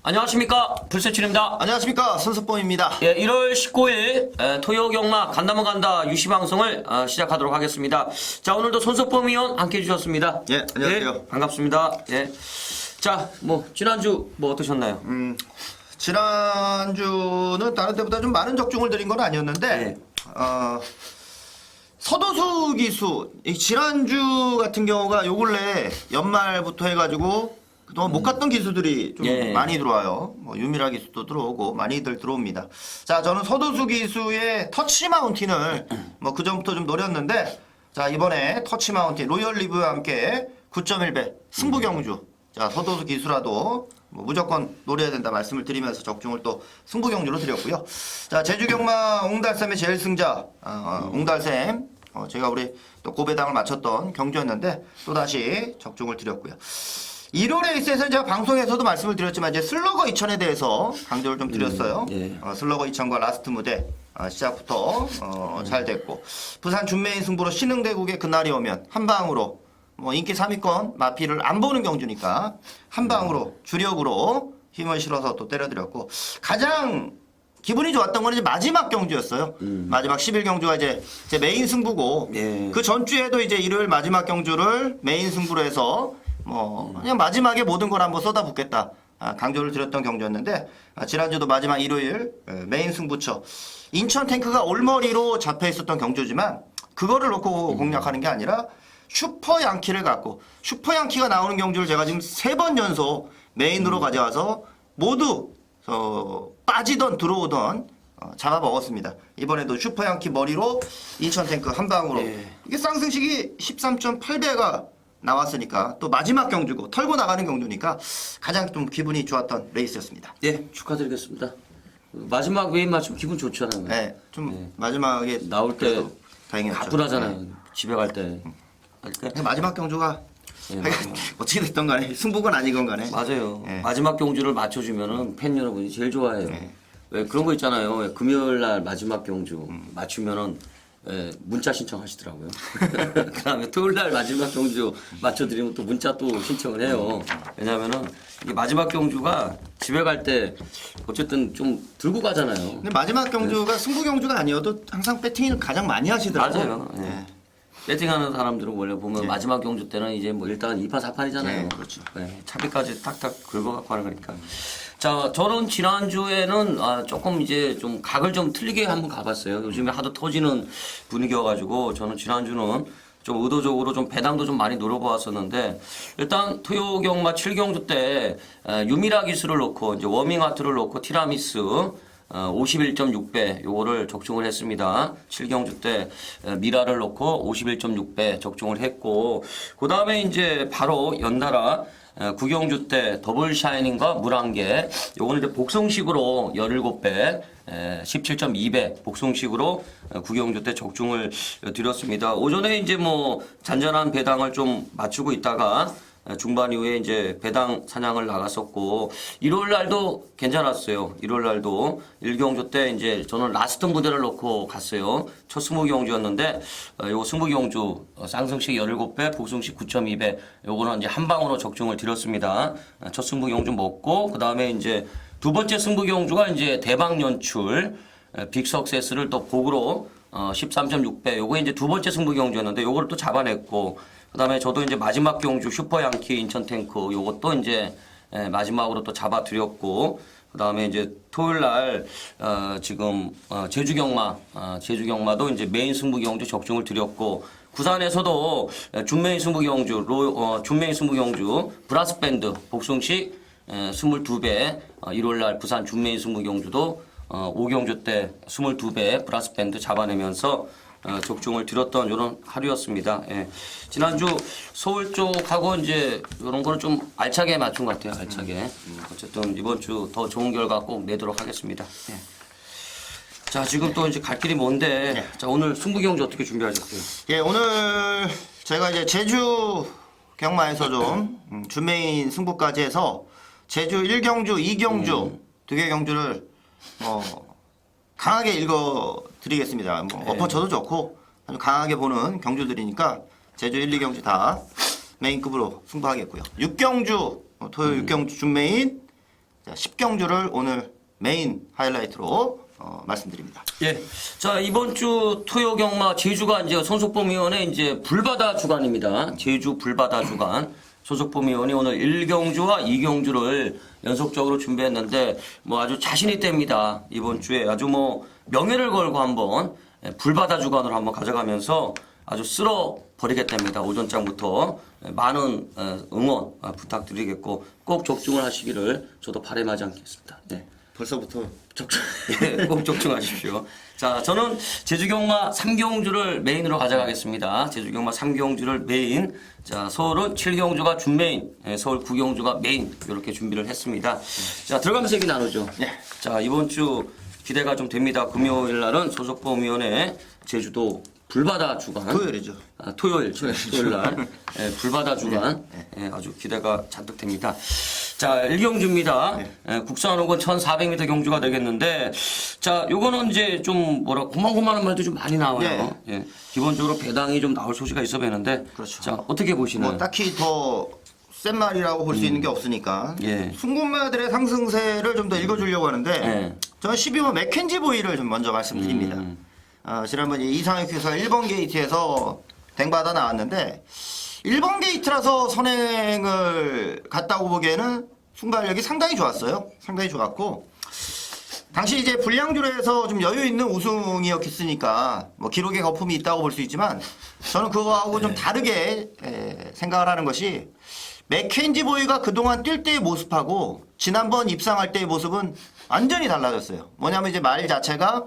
안녕하십니까, 불세출입니다. 안녕하십니까, 손석범입니다. 예, 1월 19일 토요경마 간다면 간다 유시 방송을 시작하도록 하겠습니다. 자, 오늘도 손석범 의원 함께 해주셨습니다. 예, 안녕하세요. 예, 반갑습니다. 예. 자, 지난주 어떠셨나요? 지난주는 다른 때보다 좀 많은 적중을 드린 건 아니었는데, 서도수 기수, 지난주 같은 경우가 요 근래 연말부터 해가지고 그동안 못 갔던 기수들이 좀 많이 들어와요. 유미라 기수도 들어오고 많이들 들어옵니다. 자, 저는 서도수 기수의 터치 마운틴을 그 전부터 좀 노렸는데, 자, 이번에 터치 마운틴 로열 리브와 함께 9.1배 승부 경주. 자, 서도수 기수라도 무조건 노려야 된다 말씀을 드리면서 적중을 또 승부 경주로 드렸고요. 자, 제주 경마 옹달샘의 제일 승자 옹달샘, 제가 우리 또 고배당을 마쳤던 경주였는데 또 다시 적중을 드렸고요. 1월 레이스에서 제가 방송에서도 말씀을 드렸지만 이제 슬러거 2000에 대해서 강조를 좀 드렸어요. 슬러거 2000과 라스트 무대 시작부터 잘 됐고, 부산 준메인 승부로 신흥대국의 그날이 오면 한 방으로 인기 3위권 마피를 안 보는 경주니까 한 방으로 주력으로 힘을 실어서 또 때려드렸고, 가장 기분이 좋았던 건 이제 마지막 경주였어요. 마지막 10일 경주가 이제 제 메인 승부고, 그 전주에도 이제 일요일 마지막 경주를 메인 승부로 해서 그냥 마지막에 모든 걸 한번 쏟아붓겠다 강조를 드렸던 경주였는데, 지난주도 마지막 일요일 메인 승부처 인천 탱크가 올머리로 잡혀 있었던 경주지만 그거를 놓고 공략하는 게 아니라 슈퍼 양키를 갖고, 슈퍼 양키가 나오는 경주를 제가 지금 3번 연속 메인으로 가져와서 모두 빠지던 들어오던 잡아먹었습니다. 이번에도 슈퍼 양키 머리로 인천 탱크 한 방으로 이게 쌍승식이 13.8배가 나왔으니까 또 마지막 경주고 털고 나가는 경주니까 가장 좀 기분이 좋았던 레이스였습니다. 예, 축하드리겠습니다. 마지막 외인 맞춤 기분 좋잖아요. 네, 좀 마지막에 나올 때 다행이었죠. 가뿐하잖아요. 집에 갈 때. 마지막 경주가 어떻게 됐던 간에 승부건 아니건 간에 맞아요. 마지막 경주를 맞춰주면은 팬 여러분이 제일 좋아해요. 왜 그런 거 있잖아요. 왜 금요일 날 마지막 경주 맞추면은 문자 신청하시더라고요. 그다음에 토요일 날 마지막 경주 맞춰드리면 또 문자 또 신청을 해요. 왜냐면은 이게 마지막 경주가 집에 갈 때 어쨌든 좀 들고 가잖아요. 근데 마지막 경주가 승부 경주가 아니어도 항상 배팅을 가장 많이 하시더라고요. 맞아요. 배팅하는 사람들은 원래 보면 마지막 경주 때는 이제 일단 2파 4판이잖아요. 그렇죠. 차비까지 탁탁 긁어갖고 하는 거니까. 자, 저는 지난주에는 조금 이제 좀 각을 좀 틀리게 한번 가봤어요. 요즘에 하도 터지는 분위기여가지고 저는 지난주는 좀 의도적으로 좀 배당도 좀 많이 노려보았었는데, 일단 토요경마 7경주 때 유미라 기수를 놓고 이제 워밍하트를 놓고 티라미스 51.6배 요거를 적중을 했습니다. 7경주 때 미라를 놓고 51.6배 적중을 했고, 그 다음에 이제 바로 연달아 9경주 때 더블 샤이닝과 물안개 요거는 이제 복송식으로 17배 17.2배 복송식으로 9경주 때 적중을 드렸습니다. 오전에 이제 잔잔한 배당을 좀 맞추고 있다가 중반 이후에 이제 배당 사냥을 나갔었고, 일요일 날도 괜찮았어요. 일요일 날도 1경주 때 이제 저는 라스트 무대를 놓고 갔어요. 첫 승부 경주였는데, 요거 승부 경주 쌍승식 17배, 복승식 9.2배 요거는 이제 한 방으로 적중을 드렸습니다. 첫 승부 경주 먹고, 그 다음에 이제 두 번째 승부 경주가 이제 대박 연출 빅석세스를 또 복으로 13.6배 요거 이제 두 번째 승부 경주였는데 요거를 또 잡아냈고, 그다음에 저도 이제 마지막 경주 슈퍼 양키 인천 탱크 요것도 이제 마지막으로 또 잡아드렸고, 그다음에 이제 토요일 날 지금 제주 경마도 이제 메인 승부 경주 적중을 드렸고, 부산에서도 준메인 승부 경주 준메인 승부 경주 브라스 밴드 복숭식 22배 일요일 날 부산 준메인 승부 경주도 5경주 때 22배 브라스 밴드 잡아내면서 적중을 드렸던 이런 하루였습니다. 지난주 서울 쪽하고 이제 이런 거는 좀 알차게 맞춘 것 같아요. 알차게. 어쨌든 이번 주 더 좋은 결과 꼭 내도록 하겠습니다. 자, 지금 또 이제 갈 길이 먼데, 자, 오늘 승부 경주 어떻게 준비하셨어요? 오늘 제가 이제 제주 경마에서 좀 준메인 승부까지 해서 제주 1경주, 2경주 두 개 경주를 강하게 읽어드리겠습니다. 엎어쳐도 좋고 아주 강하게 보는 경주들이니까 제주 1, 2경주 다 메인급으로 승부하겠고요. 6경주 토요일 6경주 준메인, 자, 10경주를 오늘 메인 하이라이트로 말씀드립니다. 예. 자, 이번 주 토요 경마 제주가 이제 손석범위원회 이제 불바다 주간입니다. 제주 불바다 주간. 손석범위원이 오늘 1경주와 2경주를 연속적으로 준비했는데 뭐 아주 자신 있답니다. 이번 주에 아주 뭐 명예를 걸고 한번 불바다 주간으로 한번 가져가면서 아주 쓸어 버리겠답니다. 오전장부터 많은 응원 부탁드리겠고 꼭 적중을 하시기를 저도 바람하지 않겠습니다. 네. 벌써부터 꼭 적중하십시오. 자, 저는 제주경마 3경주를 메인으로 가져가겠습니다. 제주경마 3경주를 메인. 자, 서울은 7경주가 준메인, 서울 9경주가 메인 이렇게 준비를 했습니다. 자, 들어가면서 얘기 나누죠. 네. 자, 이번 주 기대가 좀 됩니다. 금요일 날은 소속보험위원회 제주도 불바다 주간. 토요일이죠. 토요일 날 불바다 주간 아주 기대가 잔뜩 됩니다. 자, 1경주입니다. 국산호건 1400m 경주가 되겠는데 자, 요거는 이제 좀 뭐라 고만고만한 말도 좀 많이 나와요. 예. 기본적으로 배당이 좀 나올 소지가 있어 보이는데 그렇죠. 자, 어떻게 보시나요? 뭐 딱히 더 센 말이라고 볼 수 있는 게 없으니까 순금마들의 상승세를 좀 더 읽어주려고 하는데 저는 12번 맥켄지 보이를 좀 먼저 말씀드립니다. 지난번 이상혁께서 1번 게이트에서 댕받아 나왔는데 1번 게이트라서 선행을 갔다고 보기에는 순발력이 상당히 좋았어요. 상당히 좋았고 당시 이제 불량주로해서 좀 여유 있는 우승이었겠으니까 뭐 기록에 거품이 있다고 볼 수 있지만 저는 그거하고 좀 다르게 생각을 하는 것이 맥켄지 보이가 그동안 뛸 때의 모습하고 지난번 입상할 때의 모습은 완전히 달라졌어요. 뭐냐면 이제 말 자체가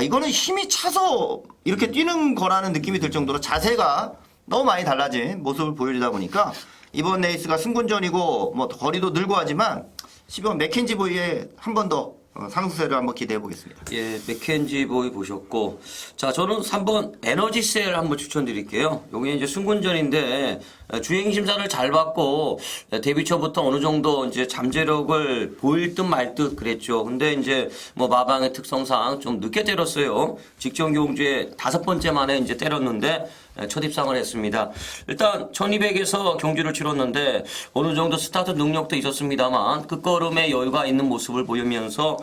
이거는 힘이 차서 이렇게 뛰는 거라는 느낌이 들 정도로 자세가 너무 많이 달라진 모습을 보여주다 보니까 이번 레이스가 승군전이고 뭐 거리도 늘고 하지만 12번 맥켄지 보이에 한 번 더 상승세를 한번 기대해 보겠습니다. 예, 맥켄지 보이 보셨고 자, 저는 3번 에너지셀 한번 추천드릴게요. 여기 이제 승군전인데 주행 심사를 잘 받고 데뷔 초부터 어느 정도 이제 잠재력을 보일 듯 말 듯 그랬죠. 근데 이제 뭐 마방의 특성상 좀 늦게 때렸어요. 직전 경주에 5번째 만에 이제 때렸는데 첫 입상을 했습니다. 일단 1200에서 경주를 치렀는데 어느 정도 스타트 능력도 있었습니다만 끝걸음에 여유가 있는 모습을 보이면서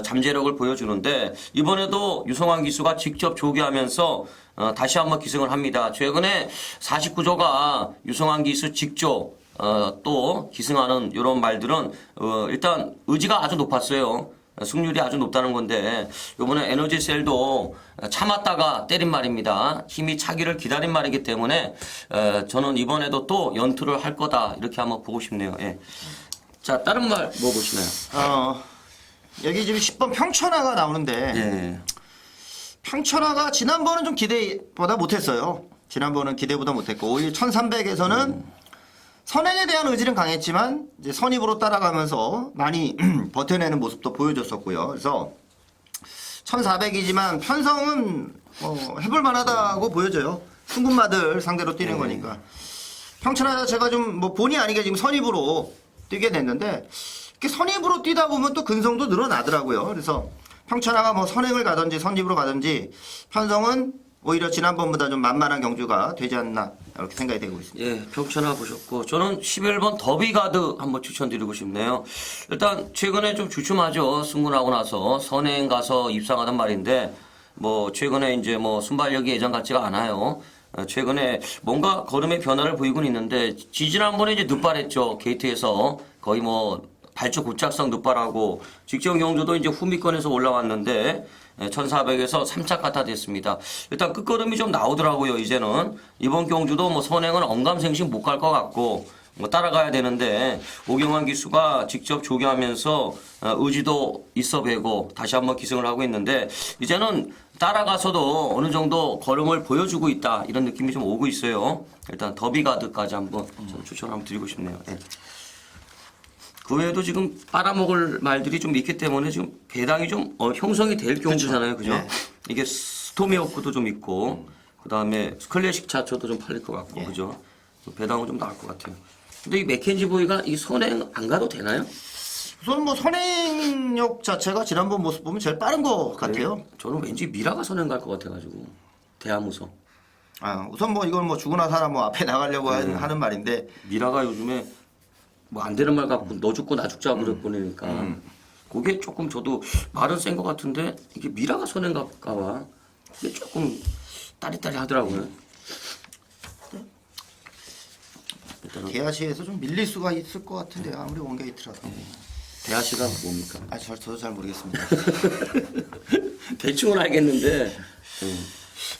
잠재력을 보여주는데 이번에도 유성환 기수가 직접 조교하면서 다시 한번 기승을 합니다. 최근에 49조가 유성환 기수 직접 또 기승하는 이런 말들은 일단 의지가 아주 높았어요. 승률이 아주 높다는 건데 이번에 에너지셀도 참았다가 때린 말입니다. 힘이 차기를 기다린 말이기 때문에 저는 이번에도 또 연투를 할 거다 이렇게 한번 보고 싶네요. 예. 자, 다른 말 뭐 보시나요? 여기 지금 10번 평천하가 나오는데 예. 평천하가 지난번은 좀 기대보다 못했어요. 지난번은 기대보다 못했고 오히려 1300에서는 선행에 대한 의지는 강했지만 이제 선입으로 따라가면서 많이 버텨내는 모습도 보여줬었고요. 그래서 1400이지만 편성은 해볼 만하다고 보여져요. 승군마들 상대로 뛰는 거니까. 평천하 자체가 좀 뭐 본의 아니게 지금 선입으로 뛰게 됐는데 이렇게 선입으로 뛰다 보면 또 근성도 늘어나더라고요. 그래서 평천하가 뭐 선행을 가든지 선입으로 가든지 편성은 오히려 지난번보다 좀 만만한 경주가 되지 않나 이렇게 생각이 되고 있습니다. 예, 평천하 보셨고 저는 11번 더비가드 한번 추천드리고 싶네요. 일단 최근에 좀 주춤하죠. 승군하고 나서 선행 가서 입상하단 말인데 뭐 최근에 이제 뭐 순발력이 예전 같지가 않아요. 최근에 뭔가 걸음의 변화를 보이곤 있는데 지지난번에 이제 늑발했죠. 게이트에서 거의 뭐 발주 곧작성 늑발하고 직전 경주도 이제 후미권에서 올라왔는데 1400에서 3차 까타 됐습니다. 일단 끝걸음이 좀 나오더라고요. 이제는 이번 경주도 뭐 선행은 언감생심 못 갈 것 같고 뭐 따라가야 되는데 오경환 기수가 직접 조교하면서 의지도 있어 배고 다시 한번 기승을 하고 있는데 이제는 따라가서도 어느 정도 걸음을 보여주고 있다 이런 느낌이 좀 오고 있어요. 일단 더비가드까지 한번 저는 추천 한번 드리고 싶네요. 예. 그 외에도 지금 빨아먹을 말들이 좀 있기 때문에 지금 배당이 좀 형성이 될 경주잖아요. 그죠? 네. 이게 스토미어크도 좀 있고 그다음에 클래식 차초도 좀 팔릴 것 같고 그죠? 배당은 좀 나을 것 같아요. 근데 이 맥켄지 보이가 이 선행 안 가도 되나요? 우선 뭐 선행력 자체가 지난번 모습 보면 제일 빠른 것 같아요. 저는 왠지 미라가 선행 갈 것 같아가지고 대하무서. 우선 뭐 이건 뭐 죽으나 살아 뭐 앞에 나가려고 하는 말인데 미라가 요즘에 뭐 안 되는 말 갖고 너 죽고 나 죽자 그래 보내니까 그게 조금 저도 말은 센 것 같은데 이게 미라가 선행가 봐. 이게 조금 따리따리 하더라고요. 대하시에서 좀 밀릴 수가 있을 것 같은데 아무리 원게이트라도. 대하시가 뭡니까? 저도 잘 모르겠습니다. 대충은 알겠는데.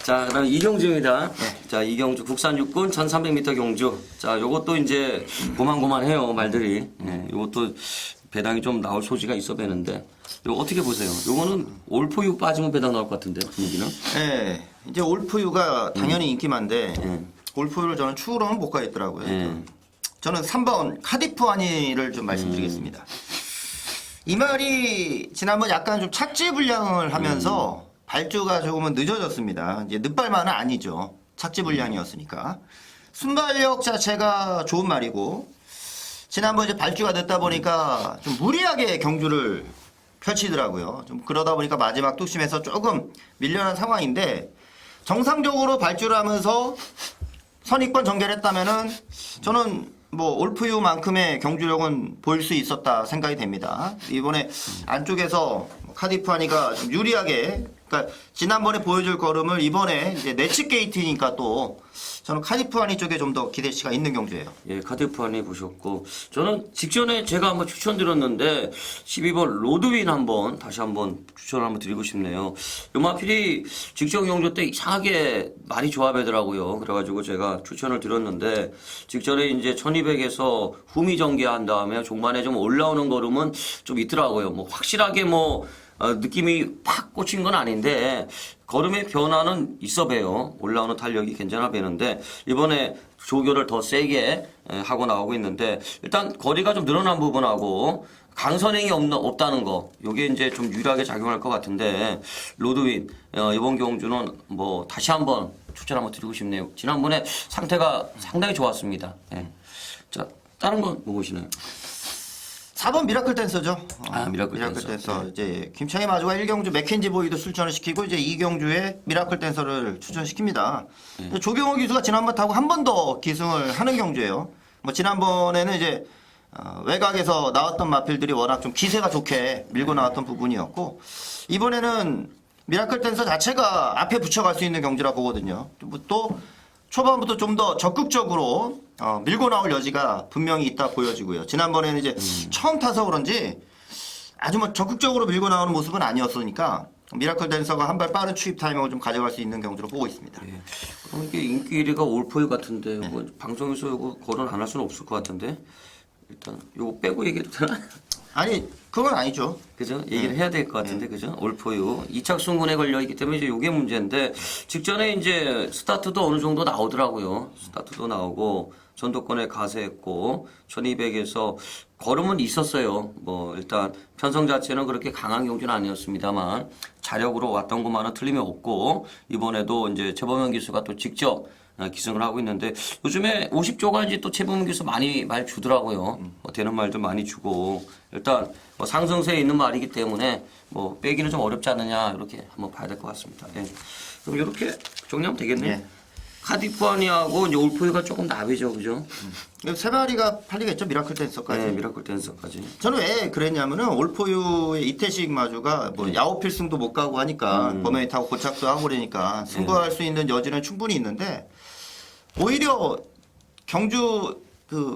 자, 그다음 이경주입니다. 자, 이경주 국산 육군 1,300m 경주. 자, 요것도 이제 고만고만해요 말들이. 요것도 배당이 좀 나올 소지가 있어 보이는데. 이거 어떻게 보세요? 요거는 올포유 빠지면 배당 나올 것 같은데 분위기는. 네, 이제 올포유가 당연히 인기만데 올포유를 저는 추후로는 못 가겠더라고요. 저는 3번 카디프 아니를 좀 말씀드리겠습니다. 이 말이 지난번 약간 좀 착지 불량을 하면서 발주가 조금은 늦어졌습니다. 이제 늦발만은 아니죠. 착지 불량이었으니까. 순발력 자체가 좋은 말이고 지난번 이제 발주가 늦다 보니까 좀 무리하게 경주를 펼치더라고요. 좀 그러다 보니까 마지막 뚝심에서 조금 밀려난 상황인데 정상적으로 발주를 하면서 선입권 전개했다면은 저는 뭐 올프유만큼의 경주력은 보일 수 있었다 생각이 됩니다. 이번에 안쪽에서 카디프아니가 좀 유리하게, 그러니까 지난번에 보여줄 걸음을 이번에 이제 내치 게이트니까 또 저는 카디프아니 쪽에 좀 더 기대치가 있는 경주예요. 예, 카디프아니 보셨고 저는 직전에 제가 한번 추천드렸는데 12번 로드윈 다시 한번 추천을 한번 드리고 싶네요. 요마필이 직전 경주 때 이상하게 많이 조합하더라고요. 그래가지고 제가 추천을 드렸는데 직전에 이제 1200에서 후미 전개한 다음에 종반에 좀 올라오는 걸음은 좀 있더라고요. 뭐 확실하게 느낌이 팍 꽂힌 건 아닌데 걸음의 변화는 있어 배요. 올라오는 탄력이 괜찮아 배는데 이번에 조교를 더 세게 하고 나오고 있는데 일단 거리가 좀 늘어난 부분하고 강선행이 없다는 거 요게 이제 좀 유리하게 작용할 것 같은데 로드윈 이번 경주는 뭐 다시 한번 추천 한번 드리고 싶네요. 지난번에 상태가 상당히 좋았습니다. 예. 자 다른 건 뭐 보시나요? 4번 미라클 댄서죠. 미라클 댄서. 이제 김창희 마주가 1경주 맥켄지 보이도 출전을 시키고 이제 2경주에 미라클 댄서를 출전시킵니다. 조경호 기수가 지난번 타고 한 번 더 기승을 하는 경주예요. 뭐 지난번에는 이제 외곽에서 나왔던 마필들이 워낙 좀 기세가 좋게 밀고 나왔던 부분이었고 이번에는 미라클 댄서 자체가 앞에 붙여갈 수 있는 경주라 보거든요. 또 초반부터 좀 더 적극적으로 밀고 나올 여지가 분명히 있다 보여지고요. 지난번에는 이제 처음 타서 그런지 아주 뭐 적극적으로 밀고 나오는 모습은 아니었으니까 미라클 댄서가 한 발 빠른 추입 타이밍을 좀 가져갈 수 있는 경주로 보고 있습니다. 예. 그럼 이게 인기 1위가 올포유 같은데 뭐 방송에서 이거 거론 안 할 수는 없을 것 같은데 일단 이거 빼고 얘기해도 되나? 아니 그건 아니죠. 그죠? 얘기를 해야 될 것 같은데, 그죠? 올포유. 2착 순군에 걸려있기 때문에 이제 요게 문제인데, 직전에 이제 스타트도 어느 정도 나오더라고요. 스타트도 나오고, 전도권에 가세했고, 1200에서 걸음은 있었어요. 뭐, 일단, 편성 자체는 그렇게 강한 경주는 아니었습니다만, 자력으로 왔던 것만은 틀림이 없고, 이번에도 이제 재범현 기수가 또 직접 기승을 하고 있는데 요즘에 50조가 이제 또 최범민 교수 많이 말 주더라고요. 되는 말도 많이 주고 일단 뭐 상승세에 있는 말이기 때문에 뭐 빼기는 좀 어렵지 않느냐 이렇게 한번 봐야 될 것 같습니다. 예. 그럼 이렇게 정리하면 되겠네요. 예. 카디프아니하고 이제 올포유가 조금 나비죠, 그죠? 세 마리가 팔리겠죠. 미라클 댄서까지. 네, 미라클 댄서까지. 저는 왜 그랬냐면은 올포유의 이태식 마주가 뭐 야오 필승도 못 가고 하니까 범행이 타고 고착도 하고 그러니까 승부할 수 있는 여지는 충분히 있는데 오히려 경주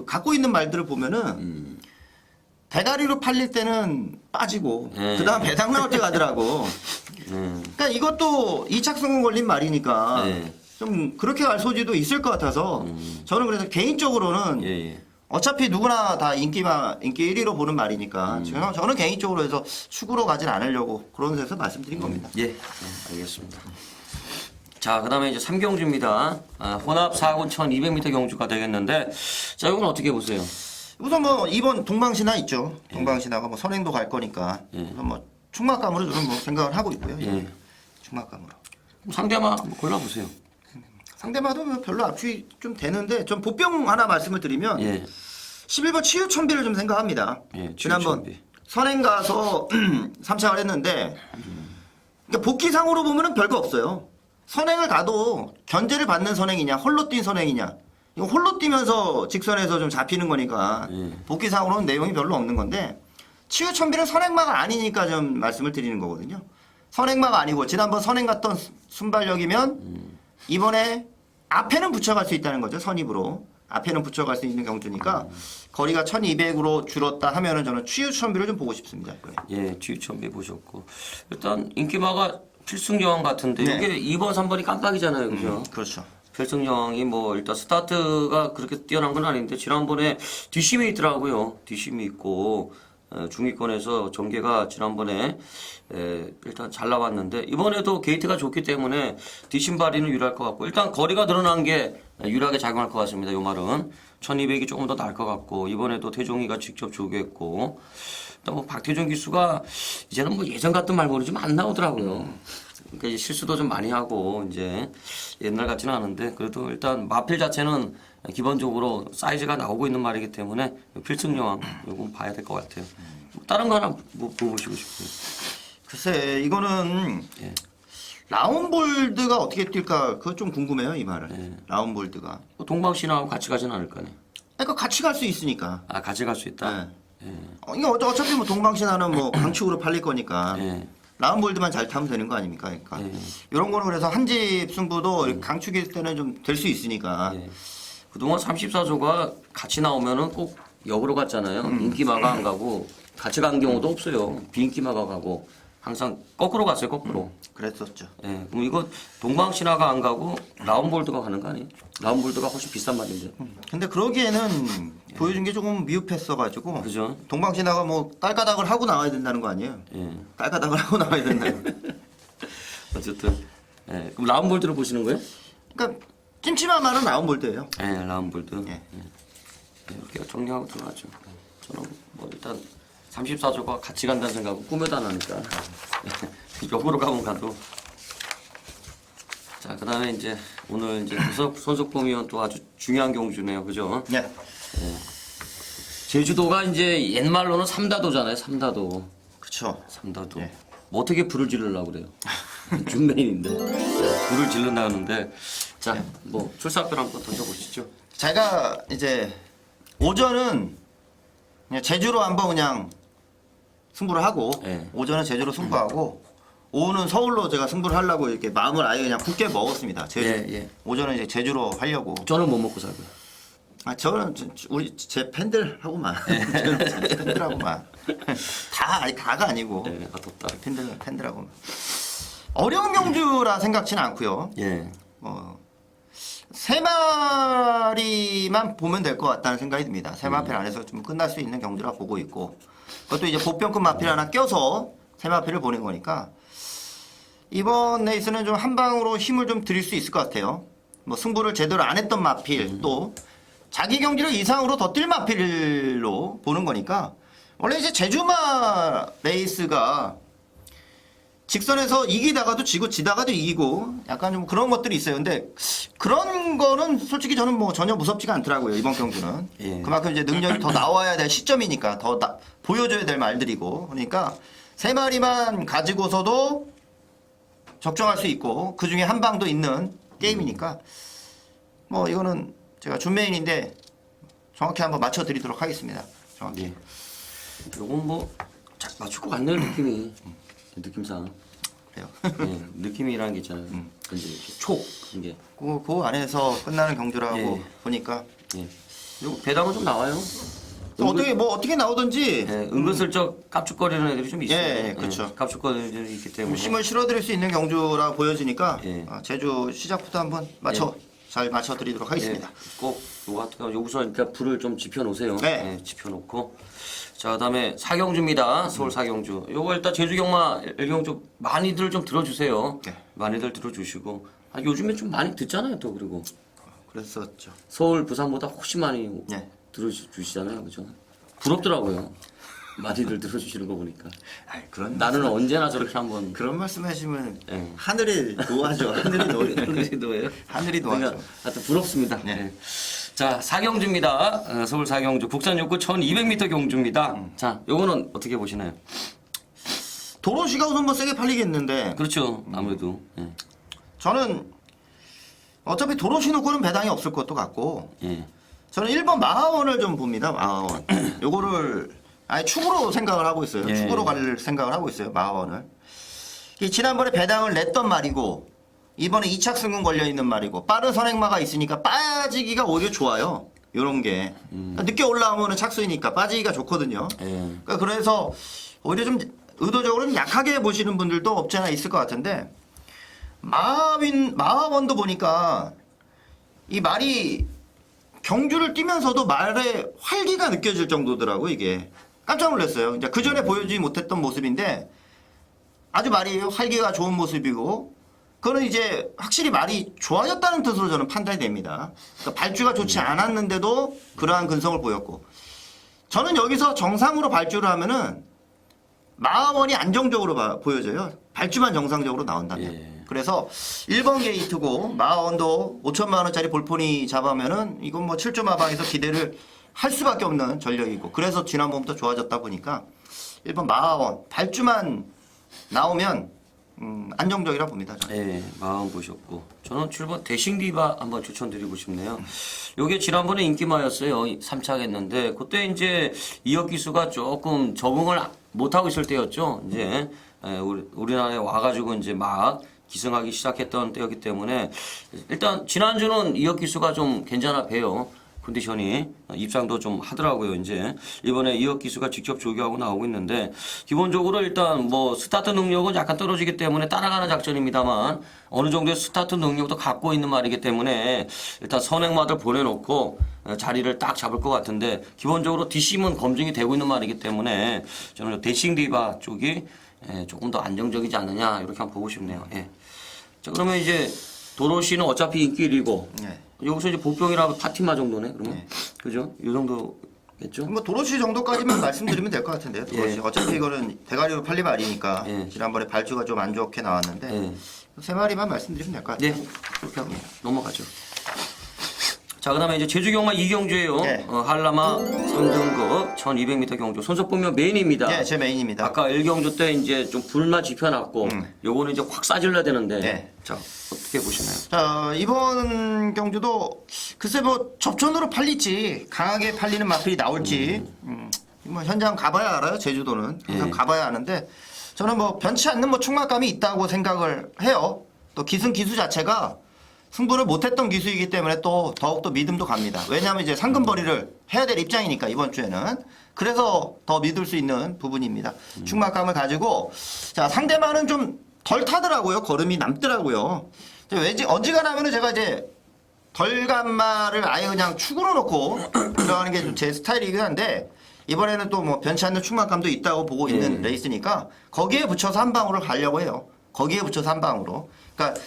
갖고 있는 말들을 보면은 대가리로 팔릴 때는 빠지고 그다음 배당 나올 때 가더라고. 그러니까 이것도 이착승은 걸린 말이니까 좀 그렇게 갈 소지도 있을 것 같아서 저는 그래서 개인적으로는 어차피 누구나 다 인기 1위로 보는 말이니까 저는 개인적으로 해서 축으로 가진 않으려고 그런 데서 말씀드린 겁니다. 예, 알겠습니다. 자, 그 다음에 이제 3경주입니다. 혼합 4군 1200m 경주가 되겠는데, 자, 이건 어떻게 보세요? 우선 뭐, 이번 동방신화 있죠. 동방신화가 뭐 선행도 갈 거니까. 우선 뭐, 충막감으로 저는 뭐 생각을 하고 있고요. 충막감으로. 상대마 한번 골라보세요. 상대마도 뭐 별로 압축이 좀 되는데, 전 보병 하나 말씀을 드리면, 11번 치유천비를 좀 생각합니다. 지난번 선행 가서 3착을 했는데, 그러니까 복귀상으로 보면은 별거 없어요. 선행을 가도 견제를 받는 선행이냐 홀로 뛴 선행이냐 이거 홀로 뛰면서 직선에서 좀 잡히는 거니까 예. 복귀상으로는 내용이 별로 없는 건데 치유천비는 선행마가 아니니까 좀 말씀을 드리는 거거든요. 선행마가 아니고 지난번 선행 갔던 순발력이면 이번에 앞에는 붙여갈 수 있다는 거죠. 선입으로. 앞에는 붙여갈 수 있는 경주니까 거리가 1200으로 줄었다 하면은 저는 치유천비를 좀 보고 싶습니다. 이번에. 예, 지휘천비 보셨고 일단 인기마가 필승여왕 같은데 네. 이게 2번, 3번이 깜빡이잖아요, 그죠? 그렇죠. 필승여왕이 뭐 일단 스타트가 그렇게 뛰어난 건 아닌데 지난번에 뒷심이 있더라고요. 뒷심이 있고 중위권에서 전개가 지난번에 일단 잘 나왔는데 이번에도 게이트가 좋기 때문에 뒷심 발휘는 유리할 것 같고 일단 거리가 늘어난 게 유리하게 작용할 것 같습니다. 요 말은 1200이 조금 더 나을 것 같고 이번에도 태종이가 직접 조교했고 일단 뭐 박태종 기수가 이제는 뭐 예전 같던 말버릇이 좀 안 나오더라고요. 그러니까 이제 실수도 좀 많이 하고 이제 옛날 같지는 않은데 그래도 일단 마필 자체는 기본적으로 사이즈가 나오고 있는 말이기 때문에 필승여왕 요건 봐야 될 것 같아요. 다른 거 하나 뭐 보시고 싶어요. 글쎄 이거는 예. 라운볼드가 어떻게 뛸까 그거 좀 궁금해요 이 말은. 예. 라운볼드가. 뭐 동방신하고 같이 가지는 않을 거 아니에요. 그러니까 같이 갈 수 있으니까. 아 같이 갈 수 있다. 네. 이게 어차피 뭐 동방신화는 뭐 강축으로 팔릴 거니까 예. 라운볼드만 잘 타면 되는 거 아닙니까? 그러니까 예. 이런 거는 그래서 한 집 승부도 강축일 때는 좀 될 수 있으니까. 예. 그동안 34조가 같이 나오면은 꼭 역으로 갔잖아요. 인기마가 안 가고 같이 간 경우도 없어요. 비인기마가 가고 항상 거꾸로 갔어요. 거꾸로. 그랬었죠. 예. 그럼 이거 동방신화가 안 가고 라운볼드가 가는 거 아니에요? 라운볼드가 훨씬 비싼 말인데. 근데 그러기에는 보여준 게 조금 미흡했어가지고 그죠? 동방신화가 뭐 딸가닥을 하고 나와야 된다는 거 아니에요? 예. 딸가닥을 하고 나와야 된다는 거. 어쨌든. 예. 그럼 라운볼드를 보시는 거예요? 그러니까 찜찜한 말은 라운볼드예요. 예, 라운볼드. 예. 예. 이렇게 정리하고 들어가죠. 저는 뭐 일단 34조가 같이 간다는 생각은 꿈에도 안 하니까. 역으로 가면 가도. 자, 그 다음에 이제 오늘 이제 손석 보면 또 아주 중요한 경주네요. 그죠? 네. 제주도가 이제 옛말로는 삼다도잖아요. 삼다도. 그렇죠. 삼다도. 예. 뭐 어떻게 불을 지르려고 그래요? 준메인인데. 불을 지른다 하는데. 자, 뭐 출사표 한번 던져보시죠. 제가 이제 오전은 그냥 제주로 한번 그냥 승부를 하고 예. 오전은 제주로 승부하고 오후는 서울로 제가 승부를 하려고 이렇게 마음을 아예 그냥 굳게 먹었습니다. 제주. 예, 예. 오전은 이제 제주로 하려고. 저는 못 먹고 살고요. 아 저는 우리 제 팬들하고만 저는 제 팬들하고만 아니 다가 아니고 예, 덥다. 팬들하고만 어려운 경주라 생각지는 않고요. 예. 세 마리만 보면 될 것 같다는 생각이 듭니다. 세 마필 안에서 좀 끝날 수 있는 경주라 보고 있고 그것도 이제 보병급 마필 하나 껴서 세 마필을 보는 거니까 이번 레이스는 좀 한 방으로 힘을 좀 드릴 수 있을 것 같아요. 뭐 승부를 제대로 안 했던 마필 또 자기 경기를 이상으로 더 뛸 마필로 보는 거니까 원래 이제 제주마 레이스가 직선에서 이기다가도 지고 지다가도 이기고 약간 좀 그런 것들이 있어요. 근데 그런 거는 솔직히 저는 뭐 전혀 무섭지가 않더라고요. 이번 경주는. 예. 그만큼 이제 능력이 더 나와야 될 시점이니까 더 보여줘야 될 말들이고 그러니까 세 마리만 가지고서도 적정할 수 있고 그 중에 한 방도 있는 게임이니까 뭐 이거는 제가 준메인인데 정확히 한번 맞춰드리도록 하겠습니다. 정확히. 예. 요건 뭐 잘 맞출 것 같네요. 느낌이. 느낌상. 그래요. 예. 느낌이라는 게 있잖아요. 근데 이렇게 촉. 이게. 그 안에서 끝나는 경주라고 예. 보니까 예. 요 배당은 좀 나와요. 어떻게 나오든지 예. 은근슬쩍 깝죽거리는 애들이 좀 있어요. 예, 그렇죠. 깝죽거리는 애들이 있기 때문에. 힘을 실어드릴 수 있는 경주라 보여지니까 예. 제주 시작부터 한번 잘 맞춰드리도록 하겠습니다. 예, 꼭 요거 같은 경우 우선 일단 불을 좀 지펴놓으세요. 네. 예, 지펴놓고 자 그다음에 사경주입니다. 서울 사경주. 요거 일단 제주경마 일경주 많이들 좀 들어주세요. 네. 많이들 들어주시고 요즘에 좀 많이 듣잖아요. 또 그리고 그랬었죠. 서울 부산보다 훨씬 많이 네. 들어주시잖아요. 그죠? 부럽더라고요. 많이들 들어주시는 거 보니까 그런 나는 언제나 저렇게 한번 그런 말씀하시면 예. 하늘이 노하죠. 하늘이 노 노예요? 하늘이 노하죠. 그러니까 하여튼 부럽습니다. 네. 네. 자, 사경주입니다. 서울 사경주 국산 욕구 1200m 경주입니다. 자, 요거는 어떻게 보시나요? 도로시가 우선 뭐 세게 팔리겠는데 그렇죠. 아무래도. 예. 저는 어차피 도로시누구는 배당이 없을 것도 같고 예. 저는 1번 마하원을 좀 봅니다. 마하원. 요거를 아예 축으로 생각을 하고 있어요. 예. 축으로 갈 생각을 하고 있어요. 마하원을. 이 지난번에 배당을 냈던 말이고 이번에 2차 승근 걸려 있는 말이고 빠른 선행마가 있으니까 빠지기가 오히려 좋아요. 요런 게 그러니까 늦게 올라오면은 착수이니까 빠지기가 좋거든요. 예. 그러니까 그래서 오히려 좀 의도적으로 좀 약하게 보시는 분들도 없지 않아 있을 것 같은데 마하원도 보니까 이 말이 경주를 뛰면서도 말에 활기가 느껴질 정도더라고 이게 깜짝 놀랐어요. 이제 그 전에 보여주지 못했던 모습인데 아주 말이 활기가 좋은 모습이고 그거는 이제 확실히 말이 좋아졌다는 뜻으로 저는 판단이 됩니다. 그러니까 발주가 좋지 않았는데도 그러한 근성을 보였고 저는 여기서 정상으로 발주를 하면은 마하원이 안정적으로 보여져요. 발주만 정상적으로 나온다면. 예. 그래서 1번 게이트고 마하원도 5천만 원짜리 볼포니 잡으면은 이건 뭐 7조 마방에서 기대를 할 수밖에 없는 전력이고 그래서 지난번부터 좋아졌다 보니까 1번 마하원 발주만 나오면 안정적이라 봅니다. 저는. 예, 마음 보셨고 저는 7번 대싱디바 한번 추천드리고 싶네요. 요게 지난번에 인기마였어요. 3차 했는데 그때 이제 이혁 기수가 조금 적응을 못하고 있을 때였죠. 이제 우리나라에 와가지고 이제 막 기승하기 시작했던 때였기 때문에 일단 지난주는 이혁 기수가 좀 괜찮아 봬요. 컨디션이 입상도 좀 하더라고요. 이제 이번에 이혁 기수가 직접 조교하고 나오고 있는데 기본적으로 일단 뭐 스타트 능력은 약간 떨어지기 때문에 따라가는 작전입니다만 어느 정도의 스타트 능력도 갖고 있는 말이기 때문에 일단 선행마들 보내놓고 자리를 딱 잡을 것 같은데 기본적으로 뒷심은 검증이 되고 있는 말이기 때문에 저는 대싱 디바 쪽이 조금 더 안정적이지 않느냐 이렇게 한번 보고 싶네요. 예. 자 그러면 이제 도로시는 어차피 인기 1위고 네. 여기서 이제 보병이라면 파티마 정도네 그러면 네. 그죠? 이 정도겠죠? 뭐 도로시 정도까지만 말씀드리면 될 것 같은데요. 도로시. 예. 어차피 이거는 대가리로 팔릴 말이니까 예. 지난번에 발주가 좀 안 좋게 나왔는데 예. 세 마리만 말씀드리면 될 것 같아요. 네 그렇게 하고 넘어가죠. 자 그다음에 이제 제주경마 이경주예요. 네. 한라마 3등급 1200m 경주 손석 보면 메인입니다. 네, 제 메인입니다. 아까 1경주 때 이제 좀 불만 지펴놨고 요거는 이제 확 싸질러야 되는데 네. 자 어떻게 보시나요? 자 이번 경주도 글쎄 뭐 접전으로 팔릴지 강하게 팔리는 마필이 나올지 뭐 현장 가봐야 알아요. 제주도는 항상 예. 가봐야 아는데 저는 뭐 변치 않는 뭐 충만감이 있다고 생각을 해요. 또 기수 자체가 승부를 못했던 기수이기 때문에 또 더욱더 믿음도 갑니다. 왜냐하면 이제 상금벌이를 해야 될 입장이니까 이번 주에는 그래서 더 믿을 수 있는 부분입니다. 충만감을 가지고 자 상대만은 좀 덜 타더라고요. 걸음이 남더라고요. 왜지 어지간하면은 제가 이제 덜 간 말을 아예 그냥 축으로 놓고 들어가는 게 좀 제 스타일이긴 한데 이번에는 또 뭐 변치 않는 충만감도 있다고 보고 있는 레이스니까 거기에 붙여서 한 방으로 가려고 해요. 거기에 붙여서 한 방으로. 그러니까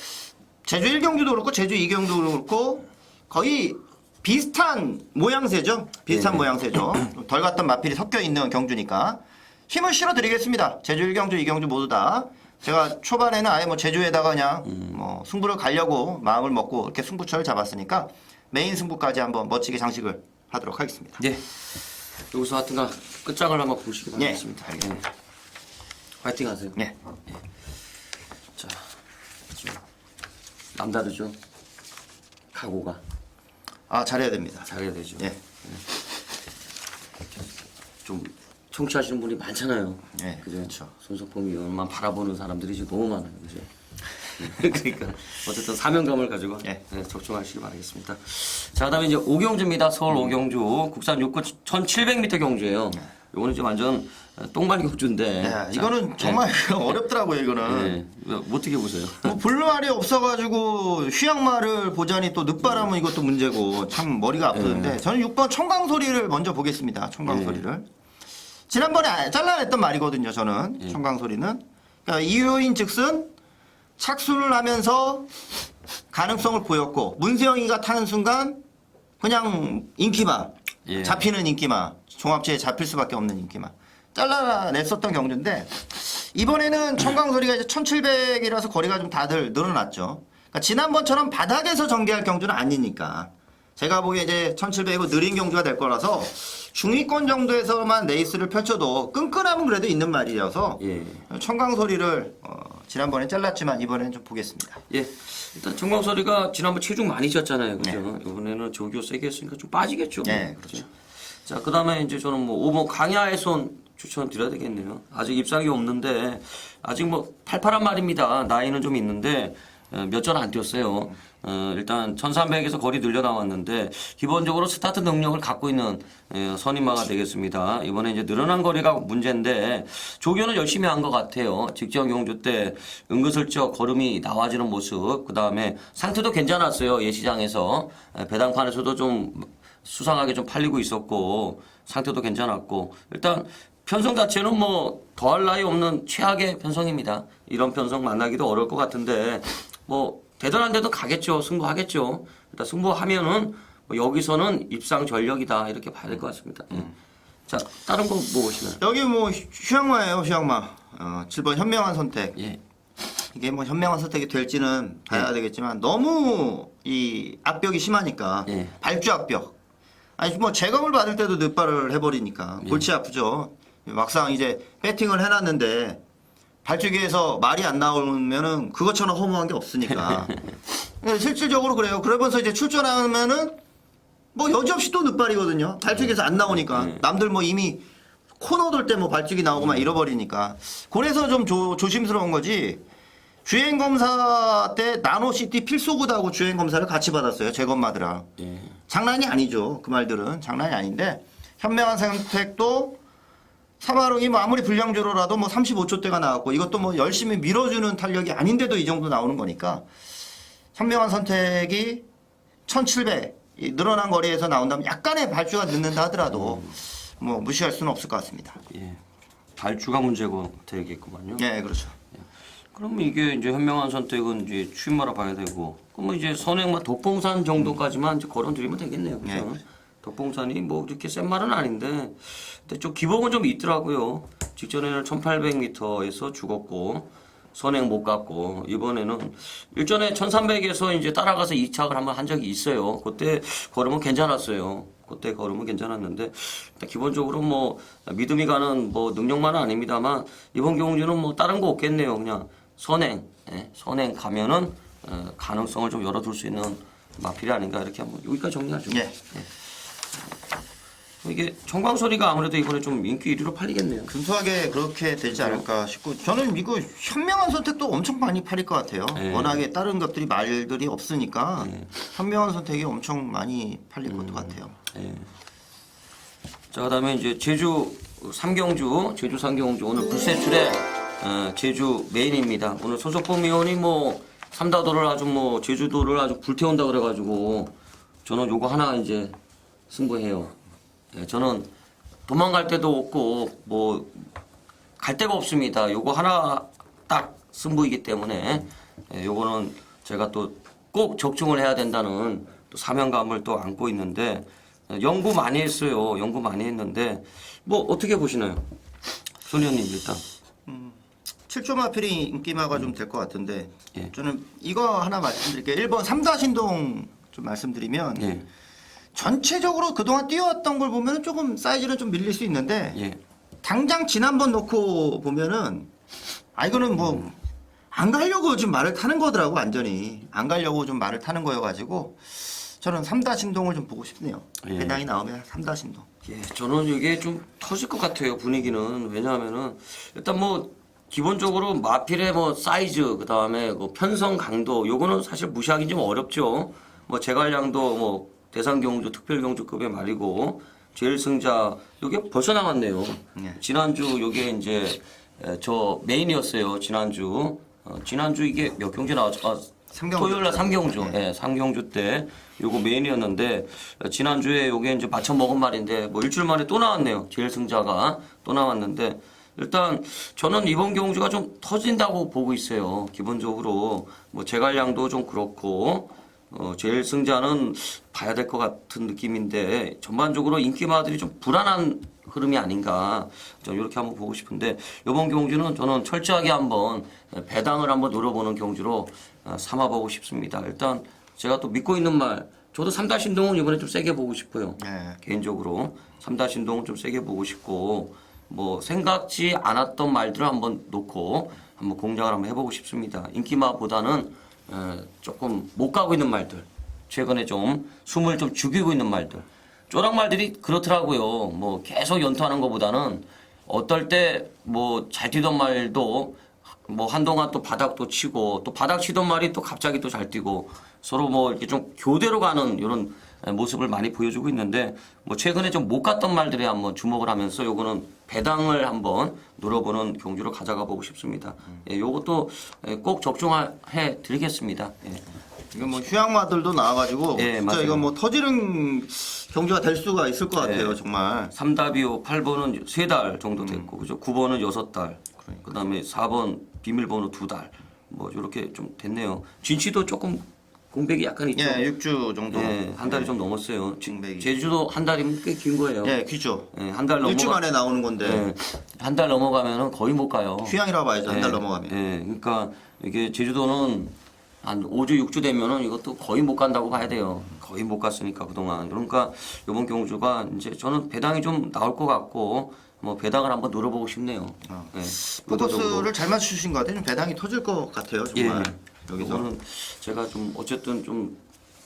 제주 1경주도 그렇고 제주 2경주도 그렇고 거의 비슷한 모양새죠. 비슷한 모양새죠. 덜 갔던 마필이 섞여 있는 경주니까 힘을 실어드리겠습니다. 제주 1경주, 2경주 모두 다. 제가 초반에는 아예 뭐 제주에다가 그냥 뭐 승부를 가려고 마음을 먹고 이렇게 승부처를 잡았으니까 메인 승부까지 한번 멋지게 장식을 하도록 하겠습니다. 네. 여기서 하여튼간 끝장을 한번 보시기 네, 바라겠습니다. 알겠습니다. 화이팅 하세요. 네. 자, 좀 남다르죠. 각오가 아 잘해야 됩니다. 잘해야 되죠. 예. 좀 청취하시는 분이 많잖아요. 네, 그죠? 그렇죠. 손석범 의원만 바라보는 사람들이 지금 너무 많아요. 그죠? 그러니까 어쨌든 사명감을 가지고 네. 적중하시기 바라겠습니다. 자, 그다음에 이제 오경주입니다. 서울 오경주 국산 6구 1,700m 경주예요. 요거는 이제 완전 똥말 경주인데. 야, 이거는 정말 어렵더라고요. 이거는. 네. 어떻게 보세요? 뭐 불말이 없어가지고 휴양말을 보자니 또 늦바람은 이것도 문제고 참 머리가 아프는데 저는 6번 청강소리를 먼저 보겠습니다. 청강소리를. 지난번에 잘라냈던 말이거든요. 저는 청강소리는. 그러니까 이유인 즉슨 착수를 하면서 가능성을 보였고 문세영이가 타는 순간 그냥 인기마 예. 잡히는 인기마 종합제에 잡힐 수밖에 없는 인기마 잘라냈었던 경주인데 이번에는 청강소리가 이제 1700이라서 거리가 좀 다들 늘어났죠. 그러니까 지난번처럼 바닥에서 전개할 경주는 아니니까 제가 보기에 이제 1700이고 느린 경주가 될 거라서 중위권 정도에서만 레이스를 펼쳐도 끈끈함은 그래도 있는 말이어서 예. 청강소리를 지난번에 잘랐지만 이번에는 좀 보겠습니다. 예. 일단 정광설이가 지난번 체중 많이 쪘잖아요. 그죠? 이번에는 조교 세게 했으니까 좀 빠지겠죠. 네, 그렇죠. 자, 그 다음에 이제 저는 뭐 5번 강야의 손 추천드려야 되겠네요. 아직 입상이 없는데, 아직 뭐 팔팔한 말입니다. 나이는 좀 있는데, 몇 전 안 뛰었어요. 일단 1300에서 거리 늘려 나왔는데, 기본적으로 스타트 능력을 갖고 있는 선임마가 되겠습니다. 이번에 이제 늘어난 거리가 문제인데, 조교는 열심히 한 것 같아요. 직전 경주 때 은근슬쩍 걸음이 나와지는 모습, 그 다음에 상태도 괜찮았어요. 예시장에서. 배당판에서도 좀 수상하게 좀 팔리고 있었고, 상태도 괜찮았고, 일단 편성 자체는 뭐 더할 나위 없는 최악의 편성입니다. 이런 편성 만나기도 어려울 것 같은데 뭐 대단한 데도 가겠죠. 승부하겠죠. 일단 승부하면은 뭐 여기서는 입상 전력이다 이렇게 봐야 될 것 같습니다. 자, 다른 거 뭐 보시나요? 여기 뭐 휴양마예요, 휴양마. 7번 현명한 선택. 예. 이게 뭐 현명한 선택이 될지는 봐야 되겠지만 너무 이 압벽이 심하니까 예. 발주 압벽. 아니 뭐 재검을 받을 때도 늦발을 해버리니까 골치 아프죠. 막상 이제 배팅을 해놨는데 발주기에서 말이 안 나오면은 그것처럼 허무한 게 없으니까. 실질적으로 그래요. 그러면서 이제 출전하면은 뭐 여지없이 또 늦발이거든요. 발주기에서 안 나오니까. 남들 뭐 이미 코너 돌 때 뭐 발주기 나오고 막 잃어버리니까. 그래서 좀 조심스러운 거지. 주행 검사 때 나노시티 필소구다고 주행 검사를 같이 받았어요. 재검마들랑. 예. 장난이 아니죠. 그 말들은 장난이 아닌데 현명한 선택도 사마롱이 뭐 아무리 불량주로라도 뭐 35초대가 나왔고 이것도 뭐 열심히 밀어주는 탄력이 아닌데도 이 정도 나오는 거니까 현명한 선택이 1700 늘어난 거리에서 나온다면 약간의 발주가 늦는다 하더라도 뭐 무시할 수는 없을 것 같습니다. 예. 발주가 문제고 되겠구만요. 네, 그렇죠. 그러면 이게 이제 현명한 선택은 이제 추임마라 봐야 되고, 그러면 이제 선행만 독봉산 정도까지만 이제 걸어드리면 되겠네요. 그죠? 네. 독봉산이 뭐 그렇게 센 말은 아닌데, 근데 좀 기복은 좀 있더라고요. 직전에는 1800m에서 죽었고, 선행 못 갔고, 이번에는 일전에 1300에서 이제 따라가서 2착을 한번 한 적이 있어요. 그때 걸으면 괜찮았어요. 그때 걸으면 괜찮았는데 기본적으로 뭐 믿음이 가는 뭐 능력만은 아닙니다만 이번 경주는 뭐 다른 거 없겠네요. 그냥 선행, 예, 선행 가면은 가능성을 좀 열어둘 수 있는 마필이 아닌가 이렇게 한번 여기까지 정리하죠. 예. 예. 이게 정광설이가 아무래도 이번에 좀 인기 1위로 팔리겠네요. 근소하게 그렇게 되지 않을까 싶고 저는 이거 현명한 선택도 엄청 많이 팔릴 것 같아요. 네. 워낙에 다른 것들이 말들이 없으니까 현명한 선택이 엄청 많이 팔릴 것 같아요. 예. 자, 그다음에 이제 제주 삼경주 오늘 불세출의 제주 메인입니다. 오늘 손석범 의원이 뭐 삼다도를 아주 뭐 제주도를 아주 불태운다 그래가지고 저는 요거 하나 이제 승부해요. 예, 저는 도망갈 데도 없고 뭐 갈 데가 없습니다. 요거 하나 딱 승부이기 때문에 요거는 제가 또 꼭 적중을 해야 된다는 또 사명감을 또 안고 있는데 연구 많이 했어요. 연구 많이 했는데 뭐 어떻게 보시나요? 손 의원님 일단. 7조 마필이 인기마가 좀 될 것 같은데 예. 저는 이거 하나 말씀드릴게요. 1번 삼다신동 좀 말씀드리면 예. 전체적으로 그동안 뛰어왔던 걸 보면 조금 사이즈는 좀 밀릴 수 있는데 예. 당장 지난번 놓고 보면은 이거는 뭐 안 가려고 좀 말을 타는 거더라고 완전히 안 가려고 좀 말을 타는 거여가지고 저는 삼다신동을 좀 보고 싶네요. 예. 배당이 나오면 삼다신동. 예, 저는 이게 좀 터질 것 같아요, 분위기는. 왜냐하면은, 일단 뭐, 기본적으로 마필의 뭐, 사이즈, 그 다음에 뭐, 편성 강도, 요거는 사실 무시하기 좀 어렵죠. 뭐, 제갈량도 뭐, 대상경주, 특별경주급의 말이고, 제일 승자, 요게 벌써 나왔네요. 네. 지난주 요게 이제, 저 메인이었어요, 지난주. 지난주 이게 몇 경주 나왔죠? 삼경주. 토요일날 삼경주, 네. 예, 삼경주 때 요거 메인이었는데 지난주에 요게 이제 맞춰 먹은 말인데 뭐 일주일 만에 또 나왔네요. 제일 승자가 또 나왔는데 일단 저는 이번 경주가 좀 터진다고 보고 있어요. 기본적으로 뭐 제갈량도 좀 그렇고 제일 승자는 봐야 될 것 같은 느낌인데 전반적으로 인기마들이 좀 불안한 흐름이 아닌가 좀 이렇게 한번 보고 싶은데 이번 경주는 저는 철저하게 한번 배당을 한번 노려보는 경주로 삼아보고 싶습니다. 일단 제가 또 믿고 있는 말 저도 삼다신동은 이번에 좀 세게 보고 싶어요. 네. 개인적으로 삼다신동은 좀 세게 보고 싶고 뭐 생각지 않았던 말들을 한번 놓고 한번 공략을 한번 해보고 싶습니다. 인기마보다는 조금 못 가고 있는 말들, 최근에 좀 숨을 좀 죽이고 있는 말들, 쪼락말들이 그렇더라고요. 뭐 계속 연투하는 것보다는 어떨 때 뭐 잘 뛰던 말도 뭐 한동안 또 바닥도 치고 또 바닥 치던 말이 또 갑자기 또 잘 뛰고 서로 뭐 이렇게 좀 교대로 가는 이런 모습을 많이 보여주고 있는데 뭐 최근에 좀 못 갔던 말들에 한번 주목을 하면서 요거는 배당을 한번 노려보는 경주로 가져가 보고 싶습니다. 예, 요것도 꼭 적중해 드리겠습니다. 예. 이건 뭐 휴양마들도 나와가지고 예, 진짜 맞아요. 이건 뭐 터지는 경주가 될 수가 있을 것 같아요, 정말. 3답이요. 8번은 3달 정도 됐고, 그죠? 9번은 6달. 그 다음에 4번 비밀번호 2달. 뭐, 이렇게 좀 됐네요. 진치도 조금 공백이 약간 있죠. 예, 6주 정도. 예, 한 달이 좀 넘었어요. 공백이. 제주도 한 달이면 꽤 긴 거예요. 예, 귀죠. 예, 한 달 일주 넘어가. 만에 나오는 건데 예, 한 달 넘어가면은 거의 못 가요. 휴양이라고 봐야죠. 한 달 예, 넘어가면. 예, 그러니까 이게 제주도는 한 5주, 6주 되면은 이것도 거의 못 간다고 봐야 돼요. 거의 못 갔으니까 그동안. 그러니까 이번 경주가 이제 저는 배당이 좀 나올 것 같고 뭐 배당을 한번 노려보고 싶네요. 예, 요거 정도. 포커스를 잘 맞추신 것 같아요. 좀 배당이 터질 것 같아요, 정말. 여기서. 이거는 제가 좀 어쨌든 좀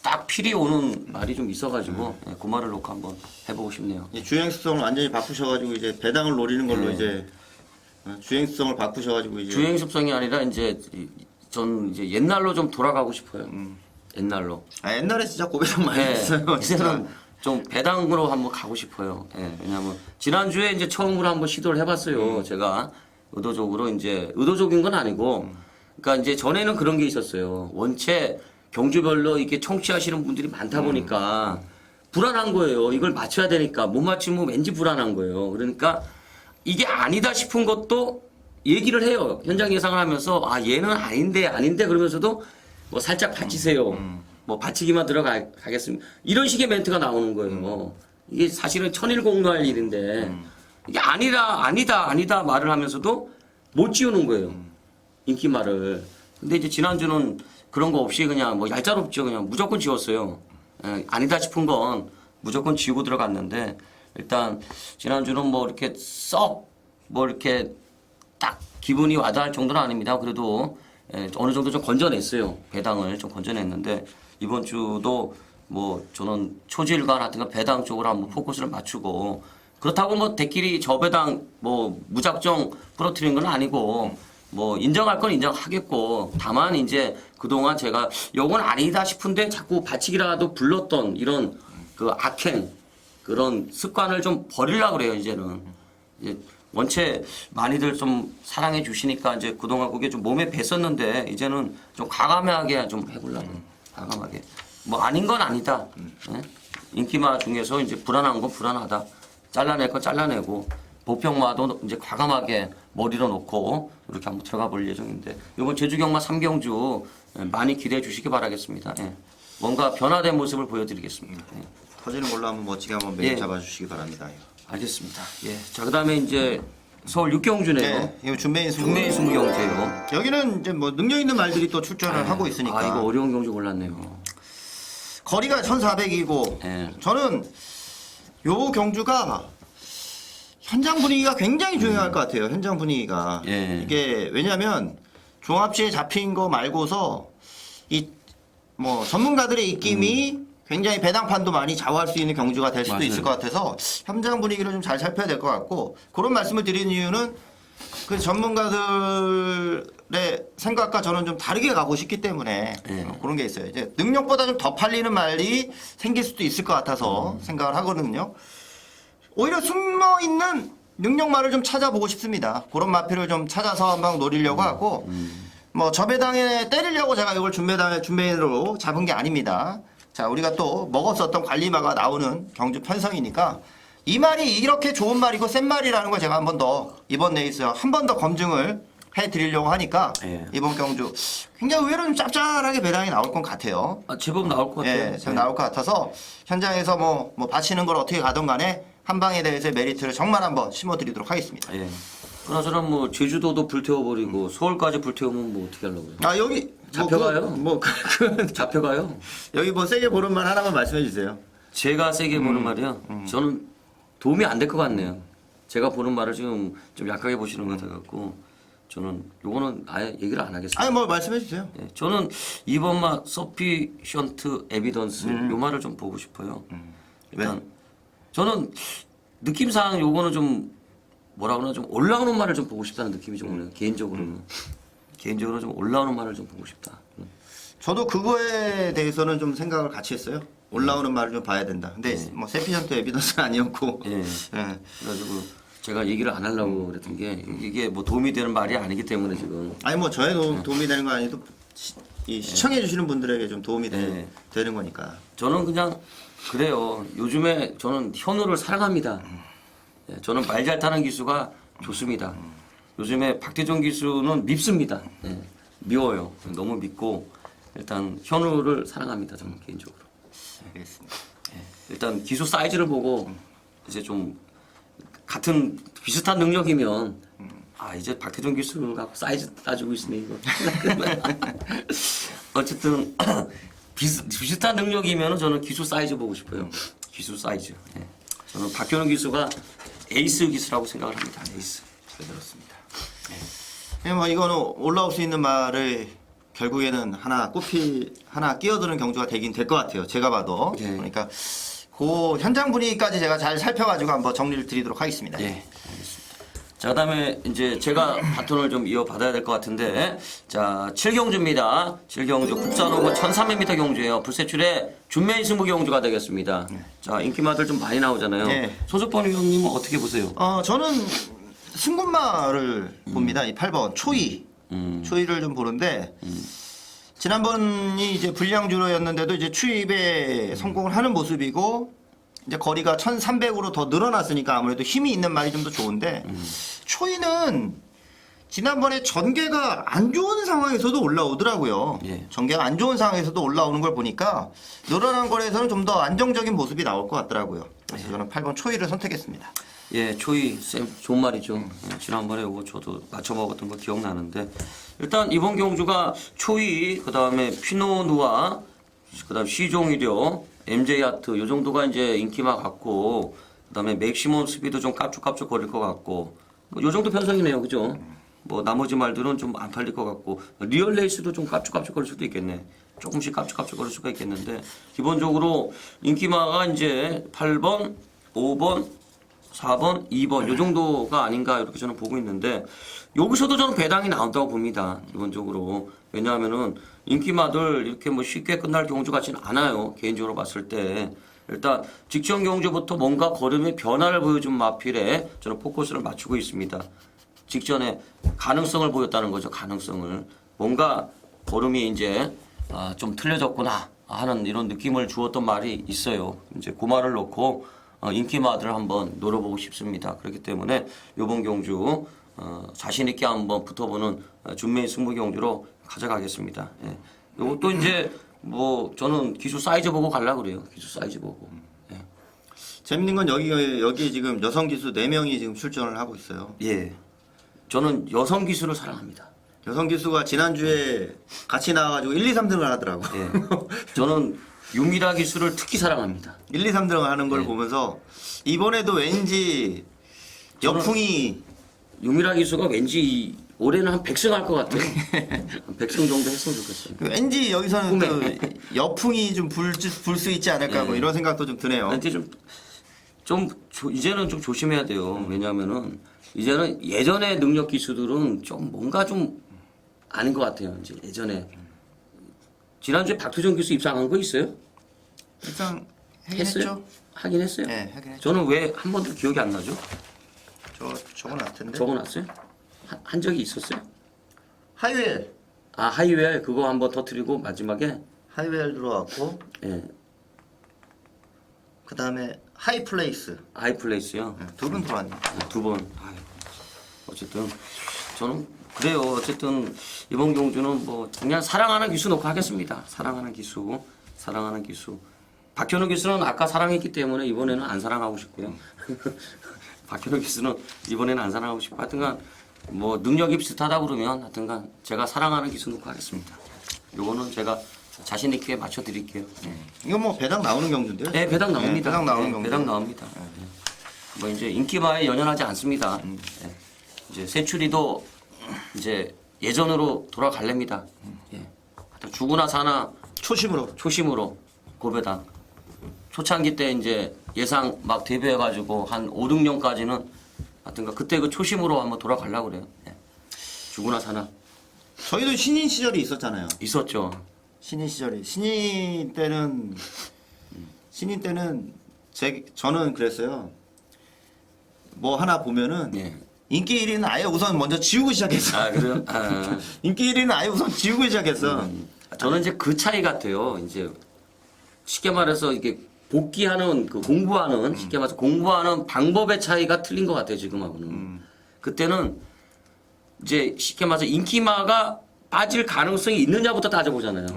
딱 필이 오는 말이 좀 있어가지고 예, 그 말을 놓고 한번 해보고 싶네요. 이 주행성을 완전히 바꾸셔가지고 이제 배당을 노리는 걸로 네. 이제 주행성을 바꾸셔가지고 이제 주행 습성이 아니라 이제 전 이제 옛날로 좀 돌아가고 싶어요. 옛날로. 옛날에 진짜 고배당 많이 네, 했어요. 이제는 좀 배당으로 한번 가고 싶어요. 예, 왜냐하면 지난주에 이제 처음으로 한번 시도를 해봤어요. 제가 의도적으로 이제 의도적인 건 아니고, 그러니까 이제 전에는 그런 게 있었어요. 원체 경주별로 이렇게 청취하시는 분들이 많다 보니까 불안한 거예요. 이걸 맞춰야 되니까 못 맞추면 왠지 불안한 거예요. 그러니까 이게 아니다 싶은 것도 얘기를 해요. 현장 예상을 하면서 아 얘는 아닌데 그러면서도 뭐 살짝 받치세요. 뭐 받치기만 들어가겠습니다. 이런 식의 멘트가 나오는 거예요. 이게 사실은 천일공노할 일인데 이게 아니다 말을 하면서도 못 지우는 거예요. 인기 말을. 근데 이제 지난주는 그런 거 없이 그냥 뭐 얄짤없죠. 그냥 무조건 지웠어요. 예, 아니다 싶은 건 무조건 지우고 들어갔는데 일단 지난주는 뭐 이렇게 썩 뭐 이렇게 딱 기분이 와닿을 정도는 아닙니다. 그래도 어느 정도 좀 건져냈어요. 배당을 좀 건져냈는데 이번 주도 뭐 저는 초질관 같은 거 배당 쪽으로 한번 포커스를 맞추고 그렇다고 뭐 대끼리 저배당 뭐 무작정 부러뜨리는 건 아니고 뭐 인정할 건 인정하겠고 다만 이제 그동안 제가 요건 아니다 싶은데 자꾸 받치기라도 불렀던 이런 그 악행 그런 습관을 좀 버리려고 그래요 이제는. 이제 원체 많이들 좀 사랑해 주시니까 이제 그동안 그게 좀 몸에 뱄었는데 이제는 좀 과감하게 좀 해보려고 과감하게 뭐 아닌 건 아니다. 예? 인기마 중에서 이제 불안한 건 불안하다. 잘라낼 건 잘라내고 보평마도 이제 과감하게 머리로 놓고 이렇게 한번 들어가 볼 예정인데 이번 제주경마 3경주 많이 기대해 주시기 바라겠습니다. 예. 뭔가 변화된 모습을 보여드리겠습니다. 예. 터지는 걸로 한번 멋지게 한번 메인 예. 잡아주시기 바랍니다. 알겠습니다. 예. 자 그다음에 이제 서울 6경주네요. 네, 이거 준메인 승부. 중매인 승부경주예요. 여기는 이제 뭐 능력 있는 말들이 또 출전을 하고 있으니까. 아 이거 어려운 경주 골랐네요. 거리가 1,400이고 예. 저는 요 경주가 현장 분위기가 굉장히 중요할 것 같아요. 현장 분위기가. 예. 이게 왜냐하면 종합시에 잡힌 거 말고서 이 뭐 전문가들의 입김이 굉장히 배당판도 많이 좌우할 수 있는 경주가 될 수도 맞아요. 있을 것 같아서 현장 분위기를 좀 잘 살펴야 될 것 같고 그런 말씀을 드리는 이유는 그 전문가들의 생각과 저는 좀 다르게 가고 싶기 때문에 예. 그런 게 있어요. 이제 능력보다 좀 더 팔리는 말이 생길 수도 있을 것 같아서 생각을 하거든요. 오히려 숨어 있는 능력말을 좀 찾아보고 싶습니다. 그런 마필을 좀 찾아서 한방 노리려고 하고 뭐 저배당에 때리려고 제가 이걸 준매인으로 잡은 게 아닙니다. 자, 우리가 또 먹었었던 관리마가 나오는 경주 편성이니까 이 말이 이렇게 좋은 말이고 센 말이라는 걸 제가 한 번 더 이번 레이스에 한 번 더 검증을 해드리려고 하니까 예. 이번 경주 굉장히 의외로 좀 짭짤하게 배당이 나올 것 같아요. 아, 제법 나올 것 같아요. 예, 좀 나올 것 같아서 현장에서 뭐 바치는 걸 어떻게 가든 간에 한 방에 대해서 메리트를 정말 한번 심어드리도록 하겠습니다. 예. 그나저나 뭐 제주도도 불태워버리고 서울까지 불태우면 뭐 어떻게 하려고요? 아 여기 잡혀가요? 그 잡혀가요? 여기 뭐 세게 보는 말 하나만 말씀해 주세요. 제가 세게 보는 말이요. 저는 도움이 안 될 것 같네요. 제가 보는 말을 지금 좀 약하게 보시는 것 같아갖고 저는 요거는 아예 얘기를 안 하겠습니다. 아니 뭐 말씀해 주세요. 예, 저는 이번 말 sufficient evidence 요 말을 좀 보고 싶어요. 일단 저는 느낌상 요거는 좀 뭐라 그러나 좀 올라오는 말을 좀 보고 싶다는 느낌이 좀 오네요. 개인적으로는 좀 올라오는 말을 좀 보고 싶다. 저도 그거에 대해서는 좀 생각을 같이 했어요. 올라오는 말을 좀 봐야 된다. 근데 뭐 세피션트 에비던스는 아니었고. 예. 예. 그래가지고 제가 얘기를 안 하려고 그랬던 게 이게 뭐 도움이 되는 말이 아니기 때문에 지금. 아니 뭐 저에 도움이 되는 거 아니도 이 시청해 주시는 분들에게 좀 도움이 네. 되는 거니까. 저는 그냥 그래요. 요즘에 저는 현우를 사랑합니다. 예, 저는 말 잘 타는 기수가 좋습니다. 요즘에 박태종 기수는 밉습니다. 예, 미워요. 너무 밉고 일단 현우를 사랑합니다. 저는 개인적으로. 알겠습니다. 예, 일단 기수 사이즈를 보고 이제 좀 같은 비슷한 능력이면 아 이제 박태종 기수가 사이즈 따지고 있으네 이거. 어쨌든 비슷한 능력이면 저는 기수 사이즈 보고 싶어요. 기수 사이즈. 예. 저는 박현우 기수가 에이스 기수라고 생각을 합니다. 에이스. 잘 들었습니다. 네. 뭐 이거는 올라올 수 있는 말을 결국에는 하나 끼어드는 경주가 되긴 될 것 같아요. 제가 봐도. 예. 그러니까 그 현장 분위기까지 제가 잘 살펴가지고 한번 정리를 드리도록 하겠습니다. 예. 알겠습니다. 자, 그다음에 이제 제가 바톤을 좀 이어받아야 될 것 같은데, 자, 7경주입니다. 7경주 국산호고 1,300m 경주예요. 불세출의 준메이 승부 경주가 되겠습니다. 자, 인기마들 좀 많이 나오잖아요. 네. 소주권 위원님은 어떻게 보세요? 저는 승군마를 봅니다. 이 8번 초이. 초이를 좀 보는데 지난번이 이제 불량주로였는데도 이제 추입에 성공을 하는 모습이고 이제 거리가 1,300으로 더 늘어났으니까 아무래도 힘이 있는 말이 좀 더 좋은데 초이는 지난번에 전개가 안 좋은 상황에서도 올라오더라고요. 예. 전개가 안 좋은 상황에서도 올라오는 걸 보니까 늘어난 거리에서는 좀 더 안정적인 모습이 나올 것 같더라고요. 그래서 저는 8번 초이를 선택했습니다. 예, 초이 쌤 좋은 말이죠. 예, 지난번에 이거 저도 맞춰 먹었던 거 기억나는데 일단 이번 경주가 초이, 그다음에 피노누아, 그다음 시종이려, MJ 아트 요 정도가 이제 인기마 같고 그다음에 맥시멈 스피드 좀 깝죽깝죽 거릴 것 같고 뭐 요 정도 편성이네요, 그죠? 뭐 나머지 말들은 좀 안 팔릴 것 같고 리얼 레이스도 좀 깝죽깝죽 거릴 수도 있겠네. 조금씩 깝죽깝죽 거릴 수가 있겠는데 기본적으로 인기마가 이제 8번, 5번 4번, 2번 요 정도가 아닌가 이렇게 저는 보고 있는데 여기서도 저는 배당이 나온다고 봅니다. 기본적으로. 왜냐하면은 인기마들 이렇게 뭐 쉽게 끝날 경주 같지는 않아요. 개인적으로 봤을 때. 일단 직전 경주부터 뭔가 걸음의 변화를 보여준 마필에 저는 포커스를 맞추고 있습니다. 직전에 가능성을 보였다는 거죠. 가능성을. 뭔가 걸음이 이제 좀 틀려졌구나 하는 이런 느낌을 주었던 말이 있어요. 이제 그 말을 놓고 인기마들을 한번 노려보고 싶습니다. 그렇기 때문에 이번 경주 자신 있게 한번 붙어보는 준메이 승부 경주로 가져가겠습니다. 예. 요것도 이제 뭐 저는 기수 사이즈 보고 가려고 그래요. 기수 사이즈 보고. 예. 재밌는 건 여기 지금 여성 기수 4명이 지금 출전을 하고 있어요. 예. 저는 여성 기수를 사랑합니다. 여성 기수가 지난주에 같이 나와가지고 1, 2, 3등을 하더라고. 예. 저는 유미라 기수를 특히 사랑합니다. 1, 2, 3등을 하는 걸 네. 보면서 이번에도 왠지 역풍이 유미라 기수가 왠지 올해는 한 100승 할 것 같아요. 한 100승 정도 했으면 좋겠어요. 왠지 여기서는 꿈에. 또 역풍이 좀 불 수 있지 않을까 뭐 이런 생각도 좀 드네요. 근데 이제는 좀 조심해야 돼요. 왜냐하면은 이제는 예전의 능력 기수들은 좀 뭔가 좀 아닌 것 같아요. 이제 예전에 지난주에 박태종 기수 입상한 거 있어요? 일단 하긴 했어요? 했죠. 하긴 했어요? 네, 하긴 했죠. 저는 왜 한 번도 기억이 안 나죠? 적어놨을 텐데. 적어놨어요? 한 적이 있었어요? 하이웰 하이웨어 그거 한번 터뜨리고 마지막에 하이웰 들어왔고 예, 그 다음에 하이플레이스 하이플레이스요. 2분 들어왔네. 2번. 어쨌든 저는 그래요. 어쨌든 이번 경주는 뭐 그냥 사랑하는 기수 놓고 하겠습니다. 사랑하는 기수. 박현우 기수는 아까 사랑했기 때문에 이번에는 안 사랑하고 싶고요. 박현우 기수는 이번에는 안 사랑하고 싶고 하여튼간 뭐 능력이 비슷하다 그러면 하여튼간 제가 사랑하는 기수 놓고 하겠습니다. 요거는 제가 자신 있게 맞춰 드릴게요. 이거 뭐 배당 나오는 경주인데요? 네, 배당 나옵니다. 배당 나오는 네, 경주. 배당 나옵니다. 뭐 이제 인기마에 연연하지 않습니다. 예. 이제 세출이도 이제 예전으로 돌아갈랍니다. 예. 죽으나 사나 초심으로 고배당. 초창기 때 이제 예상 막 데뷔해가지고 한 5, 6년까지는 하여튼가 그때 그 초심으로 한번 돌아가려고 그래요. 예. 죽으나 사나. 저희도 신인 시절이 있었잖아요. 있었죠. 신인 시절이 신인 때는 저는 그랬어요. 뭐 하나 보면은 예. 인기 1위는 아예 우선 먼저 지우고 시작했어. 아 그래요? 아, 인기 1위는 아예 우선 지우고 시작했어. 저는 이제 그 차이 같아요. 이제 쉽게 말해서 이게 복귀하는 그 공부하는 쉽게 말해서 공부하는 방법의 차이가 틀린 것 같아요 지금하고는. 그때는 이제 쉽게 말해서 인기마가 빠질 가능성이 있느냐부터 따져보잖아요.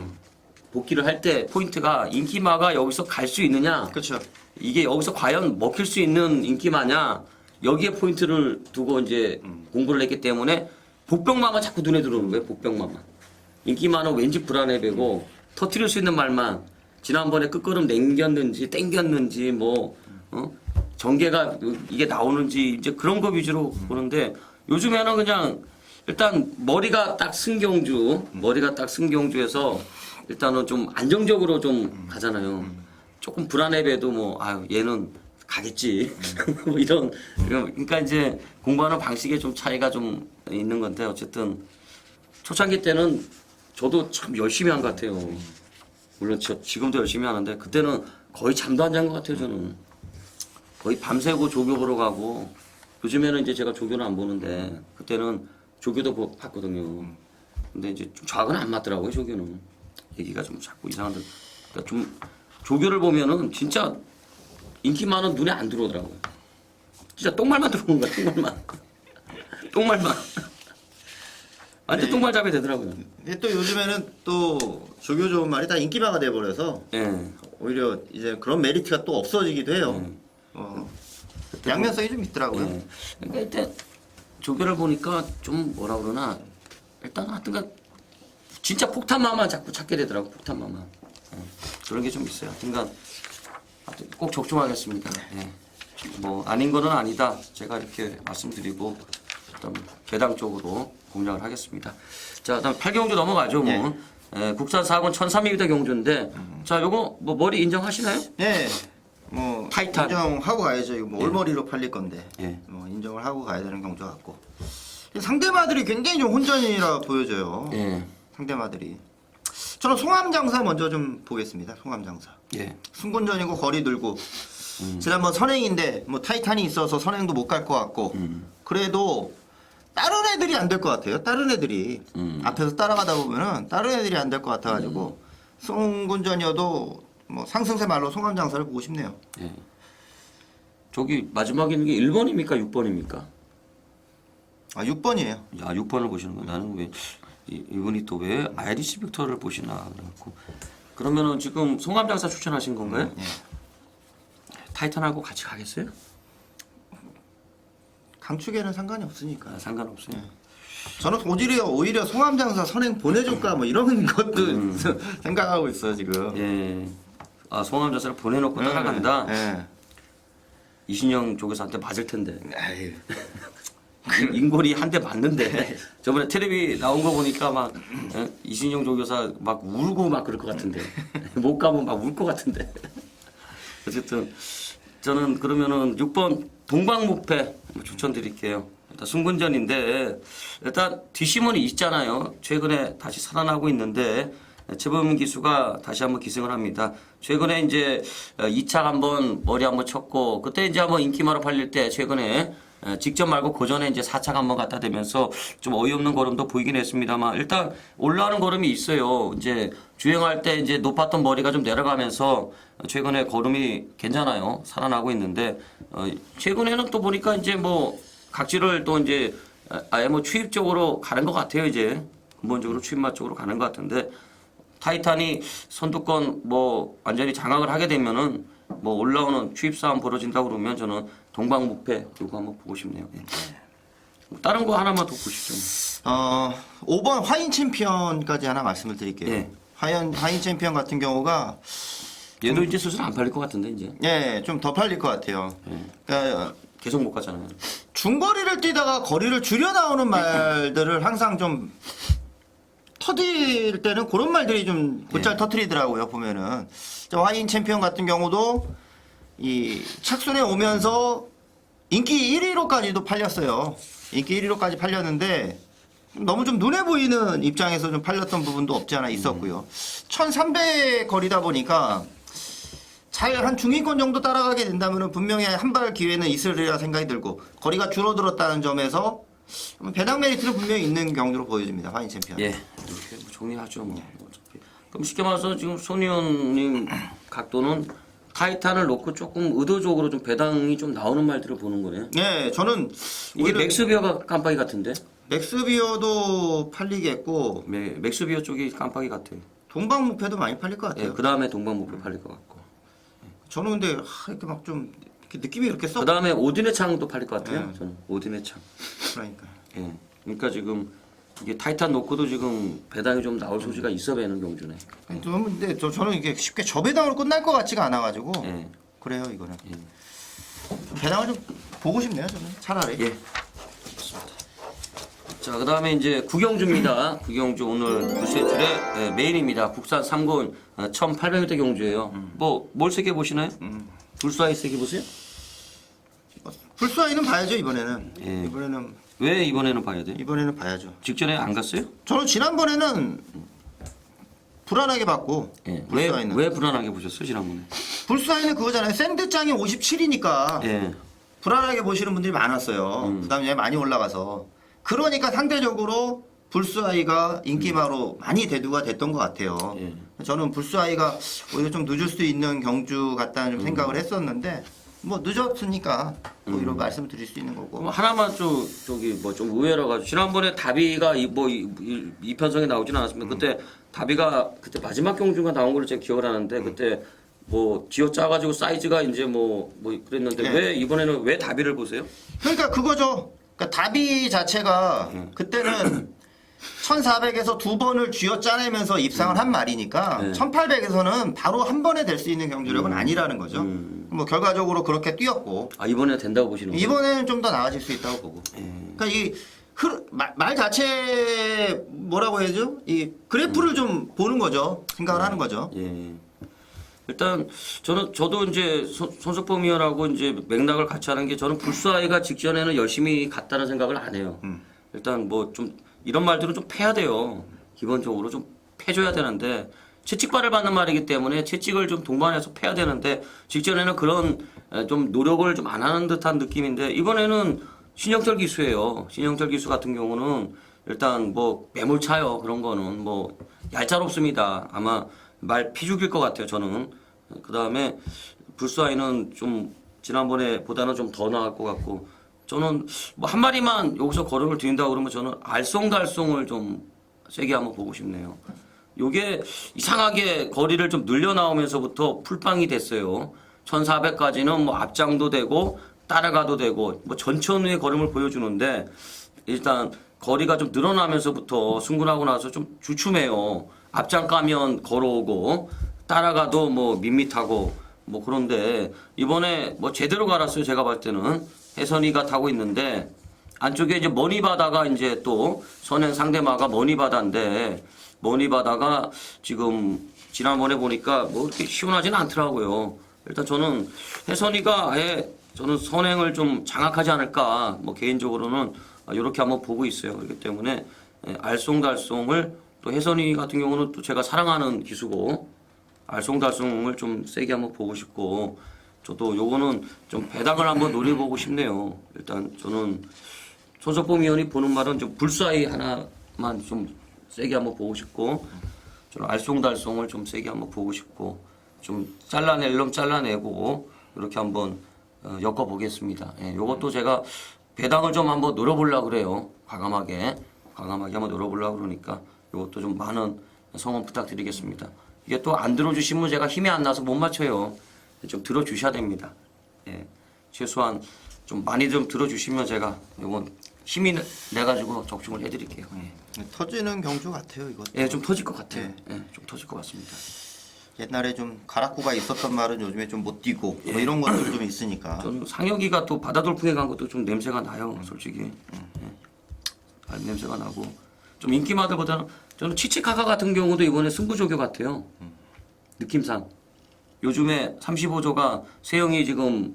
복귀를 할 때 포인트가 인기마가 여기서 갈 수 있느냐. 그렇죠. 이게 여기서 과연 먹힐 수 있는 인기마냐. 여기에 포인트를 두고 이제 공부를 했기 때문에 복병마만 자꾸 눈에 들어오는 거예요. 복병마만. 인기마는 왠지 불안해 배고 터트릴 수 있는 말만 지난번에 끝걸음 남겼는지 땡겼는지 뭐 전개가 이게 나오는지 이제 그런 거 위주로 보는데 요즘에는 그냥 일단 머리가 딱 승경주에서 일단은 좀 안정적으로 좀 가잖아요. 조금 불안해 배도 뭐 아유 얘는 가겠지 뭐 이런 그러니까 이제 공부하는 방식에 좀 차이가 좀 있는 건데 어쨌든 초창기 때는 저도 참 열심히 한 것 같아요. 물론 지금도 열심히 하는데 그때는 거의 잠도 안 잔 것 같아요. 저는 거의 밤새고 조교 보러 가고 요즘에는 이제 제가 조교는 안 보는데 그때는 조교도 봤거든요. 근데 이제 좀 좌우는 안 맞더라고요. 조교는 얘기가 좀 자꾸 이상한데 그러니까 좀 조교를 보면은 진짜 인기 많은 눈에 안 들어오더라고요. 진짜 똥말만 들어오는 거야. 똥말만. 완전 똥말잡이 되더라고요. 근데 또 요즘에는 또 조교 좋은 말이 다 인기마가 돼버려서 예. 오히려 이제 그런 메리트가 또 없어지기도 해요. 양면성이 좀 있더라고요. 예. 그러니까 일단 조교를 보니까 좀 뭐라 그러나 일단 하여튼간 진짜 폭탄마만 자꾸 찾게 되더라고. 폭탄마만. 예. 그런 게 좀 있어요. 하여튼간 꼭 적중하겠습니다. 예. 뭐 아닌 거는 아니다. 제가 이렇게 말씀드리고 일단 개당 쪽으로 공략을 하겠습니다. 자, 그다음 8경주 넘어가죠. 뭐. 예, 국산 4군 1300m 경주인데 자, 요거 뭐 머리 인정하시나요? 네. 뭐 타이탄. 인정하고 가야죠. 이거 뭐 올머리로 팔릴 건데. 예. 뭐 인정을 하고 가야 되는 경주 같고. 상대마들이 굉장히 좀 혼전이라 보여져요. 예. 상대마들이. 저는 송암장사 먼저 좀 보겠습니다. 송암장사. 예. 승군전이고 거리 들고. 지난번 선행인데 뭐 타이탄이 있어서 선행도 못 갈 것 같고. 그래도 다른 애들이 안 될 것 같아요. 다른 애들이 앞에서 따라가다 보면은 다른 애들이 안 될 것 같아가지고 승군전이어도 뭐 상승세 말로 송암장사를 보고 싶네요. 예. 저기 마지막에 있는 게 1번입니까? 6번입니까? 아 6번이에요. 야, 6번을 보시는 거야. 나는 왜 이분이 또 왜 아이리시 빅터를 보시나 그래갖고 그러면은 지금 송암장사 추천하신 건가요? 예. 타이탄하고 같이 가겠어요? 강축에는 상관이 없으니까. 아, 상관없어요. 저는 오히려 송암장사 선행 보내줄까 뭐 이런 것도 생각하고 있어요 지금. 예. 아, 송암장사를 보내놓고 따라간다. 예. 이신영 조교사한테 맞을 텐데. 아유. 인골이 한 대 맞는데 저번에 텔레비 나온 거 보니까 막 이신영 조교사 막 울고 막 그럴 것 같은데 못 가면 막 울 것 같은데 어쨌든 저는 그러면은 6번 동방무패 추천드릴게요. 일단 승군전인데 일단 뒷심원이 있잖아요. 최근에 다시 살아나고 있는데 최범민 기수가 다시 한번 기승을 합니다. 최근에 이제 2차 한번 머리 한번 쳤고 그때 이제 한번 인기마로 팔릴 때 최근에 직접 말고 그 전에 이제 4차가 한번 갖다 대면서 좀 어이없는 걸음도 보이긴 했습니다만 일단 올라오는 걸음이 있어요. 이제 주행할 때 이제 높았던 머리가 좀 내려가면서 최근에 걸음이 괜찮아요. 살아나고 있는데 최근에는 또 보니까 이제 뭐 각지를 또 이제 아예 뭐 추입 쪽으로 가는 것 같아요. 이제 근본적으로 추입마 쪽으로 가는 것 같은데 타이탄이 선두권 뭐 완전히 장악을 하게 되면은 뭐 올라오는 추입 싸움 벌어진다고 그러면 저는 동방무패 이거 한번 보고 싶네요. 예. 다른 거 하나만 더 보시죠. 5번 화인 챔피언까지 하나 말씀을 드릴게요. 예. 화인 챔피언 같은 경우가 얘도 이제 슬슬 안 팔릴 것 같은데 이제. 예, 좀 더 팔릴 것 같아요. 그러니까 계속 못 가잖아요. 중거리를 뛰다가 거리를 줄여 나오는 말들을 항상 좀 터질 때는 그런 말들이 좀 곧잘 터트리더라고요. 보면은 화인 챔피언 같은 경우도 이 착순에 오면서 인기 1위로까지도 팔렸어요. 인기 1위로까지 팔렸는데 너무 좀 눈에 보이는 입장에서 좀 팔렸던 부분도 없지 않아 있었고요. 1300 거리다 보니까 잘 한 중위권 정도 따라가게 된다면 분명히 한 발 기회는 있으리라 생각이 들고 거리가 줄어들었다는 점에서 배당 메리트는 분명히 있는 경주로 보여집니다. 화인 챔피언. 예, 이렇게 뭐 정리하죠 뭐. 어차피. 그럼 쉽게 말해서 지금 손의원님 각도는 타이탄을 놓고 조금 의도적으로 좀 배당이 좀 나오는 말들을 보는 거네요. 네, 저는 이게 맥스비어가 깜빡이 같은데? 맥스비어도 팔리겠고 맥스비어 쪽이 깜빡이 같아요. 동방목표도 많이 팔릴 것 같아요. 예, 그 다음에 동방목표 팔릴 것 같고. 저는 근데 이렇게 막 좀 느낌이 이렇게 썩. 그 다음에 오딘의 창도 팔릴 것 같아요. 네. 저는 오딘의 창. 그러니까. 예. 그러니까 지금 이게 타이탄 놓고도 지금 배당이 좀 나올 소지가 있어 배는 경주네. 근데 저는 이게 쉽게 저배당으로 끝날 것 같지가 않아가지고 예. 그래요 이거는. 배당을 좀 보고 싶네요 저는 차라리. 예. 자, 그 다음에 이제 구경주입니다. 구경주 오늘 불세출의 메인입니다. 국산 3군 1800m 경주예요. 뭘 세게 보시나요? 불사이 세게 보세요? 풀스와이는 봐야죠 이번에는. 예. 이번에는 왜 이번에는 봐야 돼? 이번에는 봐야죠. 직전에 안 갔어요? 저는 지난번에는 불안하게 봤고 예. 불스와이는. 왜 불안하게 보셨어요, 지난번에? 불스와이는 그거잖아요. 샌드장이 57이니까 예. 불안하게 보시는 분들이 많았어요. 부담이 많이 올라가서. 그러니까 상대적으로 불스아이가 인기마로 많이 대두가 됐던 것 같아요. 예. 저는 불스아이가 오히려 좀 늦을 수 있는 경주 같다는 좀 생각을 했었는데 뭐 늦었으니까 오히려 말씀드릴 수 있는 거고. 그럼 하나만 저기 뭐 좀 의외라 가지고 지난번에 다비가 이 편성에 나오진 않았습니다. 그때 다비가 그때 마지막 경주가 나온 걸로 제가 기억을 하는데 그때 뭐 쥐어 짜가지고 사이즈가 이제 뭐 그랬는데 네. 왜 이번에는 왜 다비를 보세요? 그러니까 그거죠. 그러니까 다비 자체가 그때는 1400에서 두 번을 쥐어 짜내면서 입상을 한 말이니까 네. 1800에서는 바로 한 번에 될 수 있는 경주력은 아니라는 거죠. 뭐 결과적으로 그렇게 뛰었고 아 이번에 된다고 보시는 거예요? 이번에는 좀 더 나아질 수 있다고 보고. 그러니까 이 말 자체 뭐라고 해야죠? 이 그래프를 좀 보는 거죠. 생각을 하는 거죠. 예. 일단 저도 이제 손석범위원하고 이제 맥락을 같이 하는 게 저는 불사이가 직전에는 열심히 갔다는 생각을 안 해요. 일단 뭐 좀 이런 말들은 좀 패야 돼요. 기본적으로 좀 패줘야 되는데 채찍발을 받는 말이기 때문에 채찍을 좀 동반해서 패야 되는데 직전에는 그런 좀 노력을 좀 안 하는 듯한 느낌인데 이번에는 신영철 기수예요. 신영철 기수 같은 경우는 일단 뭐 매몰차요. 그런 거는 뭐 얄짤없습니다. 아마 말 피죽일 것 같아요. 저는. 그 다음에 불사이는 좀 지난번에 보다는 좀 더 나을 것 같고 저는 뭐 한 마리만 여기서 걸음을 드린다고 그러면 저는 알쏭달쏭을 좀 세게 한번 보고 싶네요. 요게 이상하게 거리를 좀 늘려 나오면서부터 풀빵이 됐어요. 1400까지는 뭐 앞장도 되고 따라가도 되고 뭐 전천후의 걸음을 보여주는데 일단 거리가 좀 늘어나면서부터 승군하고 나서 좀 주춤해요. 앞장 까면 걸어오고 따라가도 뭐 밋밋하고 뭐 그런데 이번에 뭐 제대로 갈았어요. 제가 봤을 때는 혜선이가 타고 있는데 안쪽에 이제 머니바다가 이제 또 선행 상대마가 머니바다인데 머니바다가 지금 지난번에 보니까 뭐 이렇게 시원하지는 않더라고요. 일단 저는 혜선이가 저는 선행을 좀 장악하지 않을까 뭐 개인적으로는 이렇게 한번 보고 있어요. 그렇기 때문에 알쏭달쏭을 또 혜선이 같은 경우는 또 제가 사랑하는 기수고 알쏭달쏭을 좀 세게 한번 보고 싶고 저도 요거는 좀 배당을 한번 노려보고 싶네요. 일단 저는 손석범 위원이 보는 말은 좀 불사이 하나만 좀 세게 한번 보고 싶고 저는 알쏭달쏭을 좀 세게 한번 보고 싶고 좀 잘라낼 놈 잘라내고 이렇게 한번 엮어보겠습니다. 예, 요것도 제가 배당을 좀 한번 노려보려고 그래요. 과감하게 한번 노려보려고 그러니까 이것도 좀 많은 성원 부탁드리겠습니다. 이게 또 안 들어주시면 제가 힘이 안 나서 못 맞춰요. 좀 들어주셔야 됩니다. 예, 최소한 좀 많이 좀 들어주시면 제가 이건 힘이 내가지고 적중을 해드릴게요. 예. 터지는 경주 같아요 이거. 좀 터질 것 같아요. 좀 터질 것 같습니다. 옛날에 좀 가락구가 있었던 말은 요즘에 좀 못 뛰고 뭐 이런 것들 좀 있으니까. 저는 상혁이가 또 바다돌풍에 간 것도 좀 냄새가 나요, 솔직히. 냄새가 나고 좀 인기마들보다는 저는 치치카카 같은 경우도 이번에 승부조교 같아요. 느낌상 요즘에 35조가 세영이 지금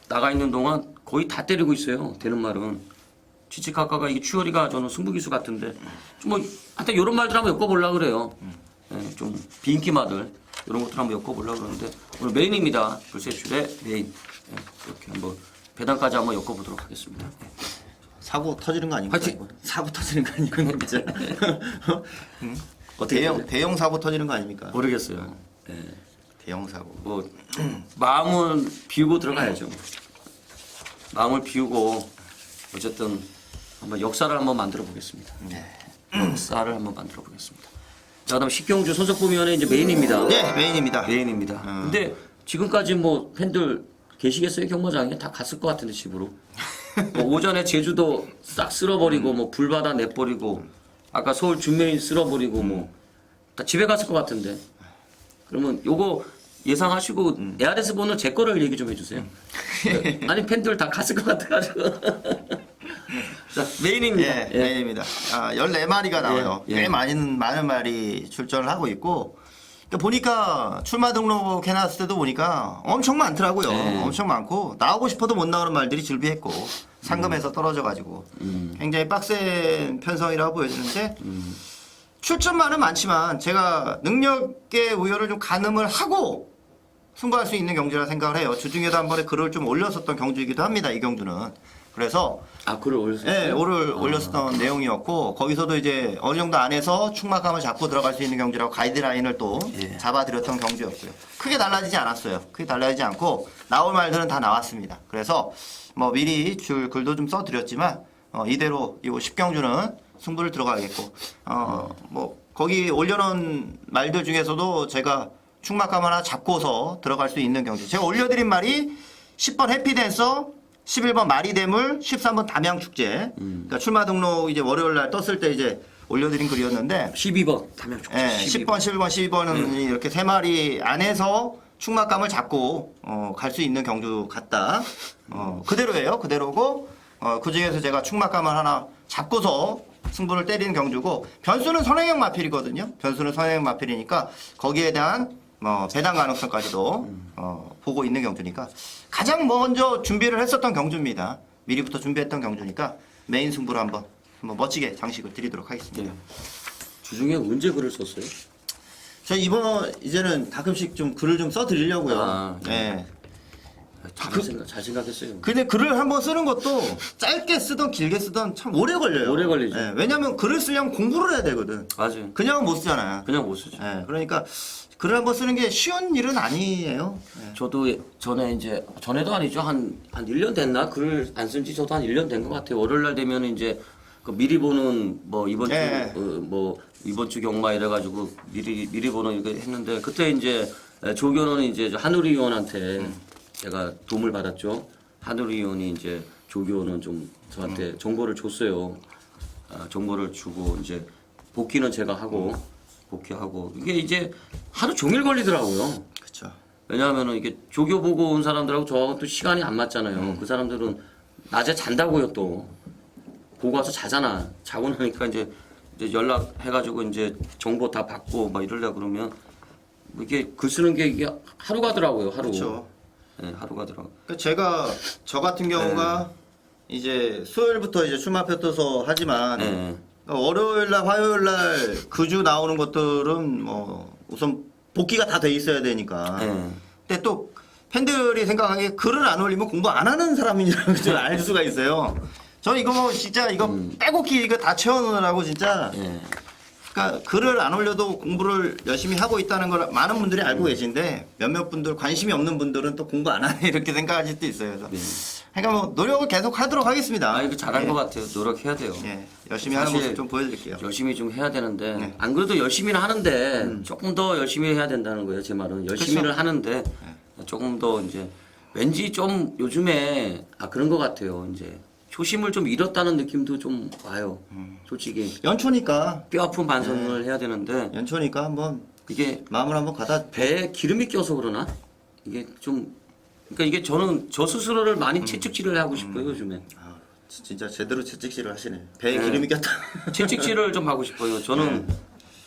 나가 있는 동안 거의 다 때리고 있어요. 되는 말은 치치카카가 이게 추월이가 저는 승부기수 같은데 뭐 하여튼 이런 말들 한번 엮어보려고 그래요. 좀 비인기마들 이런 것들 한번 엮어보려고 그러는데 오늘 메인입니다. 불세출의 메인. 이렇게 한번 배당까지 한번 엮어보도록 하겠습니다. 사고 터지는 거 아닙니까? 화이팅! 이거? 사고 터지는 거 아니에요, 진짜. 어떻게 대형 사고 터지는 거 아닙니까? 모르겠어요. 대형 사고. 뭐 마음은 비우고 들어가야죠. 마음을 비우고 어쨌든 한번 역사를 한번 만들어 보겠습니다. 네. 역사를 한번 만들어 보겠습니다. 자, 그다음 식경주 손석구위원회 이제 메인입니다. 네, 메인입니다. 메인입니다. 근데 지금까지 뭐 팬들 계시겠어요? 경마장에 다 갔을 것 같은데 집으로. 뭐 오전에 제주도 싹 쓸어버리고 뭐 불바다 내버리고 아까 서울 준메인 쓸어버리고 뭐 다 집에 갔을 것 같은데. 그러면 요거 예상하시고 ARS 번호 제 거를 얘기 좀 해주세요. 아니 팬들 다 갔을 것 같아가지고. 자 메인입니다. 예, 메인입니다. 14마리가 나와요. 예. 꽤 많은 말이 출전을 하고 있고. 그러니까 보니까 출마 등록 해놨을 때도 보니까 엄청 많더라고요. 엄청 많고 나오고 싶어도 못 나오는 말들이 즐비했고 상금에서 떨어져가지고 굉장히 빡센 편성이라고 보여지는데 출전만은 많지만 제가 능력의 우열을 좀 가늠을 하고 승부할 수 있는 경주라 생각을 해요. 주중에도 한 번에 글을 좀 올렸었던 경주이기도 합니다. 이 경주는. 그래서 글을 올렸어요? 네, 올렸었던 내용이었고 거기서도 이제 어느 정도 안에서 충막감을 잡고 들어갈 수 있는 경주라고 가이드라인을 또 잡아드렸던 경주였고요. 크게 달라지지 않았어요. 크게 달라지지 않고 나올 말들은 다 나왔습니다. 그래서 뭐 미리 줄 글도 좀 써드렸지만 이대로 이 10경주는 승부를 들어가겠고 뭐 거기 올려놓은 말들 중에서도 제가 충막감 하나 잡고서 들어갈 수 있는 경주. 제가 올려드린 말이 10번 해피댄서 11번 마리대물, 13번 담양축제. 그러니까 출마 등록 이제 월요일 날 떴을 때 이제 올려드린 글이었는데 12번 담양축제. 예, 10번, 11번, 12번은 이렇게 세 마리 안에서 충막감을 잡고 갈 수 있는 경주 같다. 그대로예요. 그대로고 그 중에서 제가 충막감을 하나 잡고서 승부를 때리는 경주고 변수는 선행형 마필이거든요. 변수는 선행형 마필이니까 거기에 대한 배당 가능성까지도 보고 있는 경주니까 가장 먼저 준비를 했었던 경주입니다. 미리부터 준비했던 경주니까 메인 승부를 한번 멋지게 장식을 드리도록 하겠습니다. 주중에 언제 글을 썼어요? 저 이제는 가끔씩 좀 글을 좀 써드리려고요. 네. 잘 생각했어요. 근데 글을 한번 쓰는 것도 짧게 쓰던 길게 쓰던 참 오래 걸려요. 오래 걸리죠. 예, 왜냐면 글을 쓰려면 공부를 해야 되거든. 맞아요. 그냥은 못 쓰잖아요. 그냥 못 쓰죠. 예, 그러니까 글을 한번 쓰는 게 쉬운 일은 아니에요. 예. 저도 전에도 아니죠. 한 1년 됐나? 글을 안 쓴 지 저도 한 1년 된 것 같아요. 월요일 날 되면 이제 그 미리 보는 뭐 이번 주 이번 주 경마 이래가지고 미리 보는 이거 했는데 그때 이제 조교는 이제 한우리 의원한테 제가 도움을 받았죠. 한우리 의원이 이제 조교는 좀 저한테 정보를 줬어요. 정보를 주고 이제 복귀는 제가 하고 복귀하고 이게 이제 하루 종일 걸리더라고요. 그렇죠. 왜냐하면은 이게 조교 보고 온 사람들하고 저하고 또 시간이 안 맞잖아요. 그 사람들은 낮에 잔다고요 또. 보고 와서 자잖아. 자고 나니까 이제 연락해가지고 이제 정보 다 받고 막 이러려고 그러면 이게 글 쓰는 게 이게 하루 가더라고요. 하루. 그렇죠. 네, 하루 가더라고. 그러니까 저 같은 경우가 이제 수요일부터 이제 출마표 떠서 하지만 그러니까 월요일 날 화요일 날 그 주 나오는 것들은 뭐 우선 복귀가 다 돼 있어야 되니까. 근데 또 팬들이 생각하기에 글을 안 올리면 공부 안 하는 사람이라는 걸 알 수가 있어요. 저는 이거 뭐 진짜 이거 빼곡히 이거 다 채워놓으라고 진짜. 그러니까 글을 안 올려도 공부를 열심히 하고 있다는 걸 많은 분들이 알고 계신데 몇몇 분들 관심이 없는 분들은 또 공부 안 하네 이렇게 생각하실 수도 있어요. 그래서 그러니까 뭐 노력을 계속 하도록 하겠습니다. 이거 잘한 것 같아요. 노력해야 돼요. 열심히 하는 모습 좀 보여드릴게요. 열심히 좀 해야 되는데 안 그래도 열심히는 하는데 조금 더 열심히 해야 된다는 거예요. 제 말은 열심히는 그렇죠. 하는데 조금 더 이제 왠지 좀 요즘에 그런 것 같아요. 이제 초심을 좀 잃었다는 느낌도 좀 와요. 솔직히 연초니까 뼈 아픈 반성을 해야 되는데 연초니까 한번 이게 마음을 한번 가다. 배에 기름이 껴서 그러나 이게 좀 그러니까 이게 저는 저 스스로를 많이 채찍질을 하고 싶어요 요즘에. 아, 진짜 제대로 채찍질을 하시네. 배에 네. 기름이 꼈다. 채찍질을 좀 하고 싶어요. 저는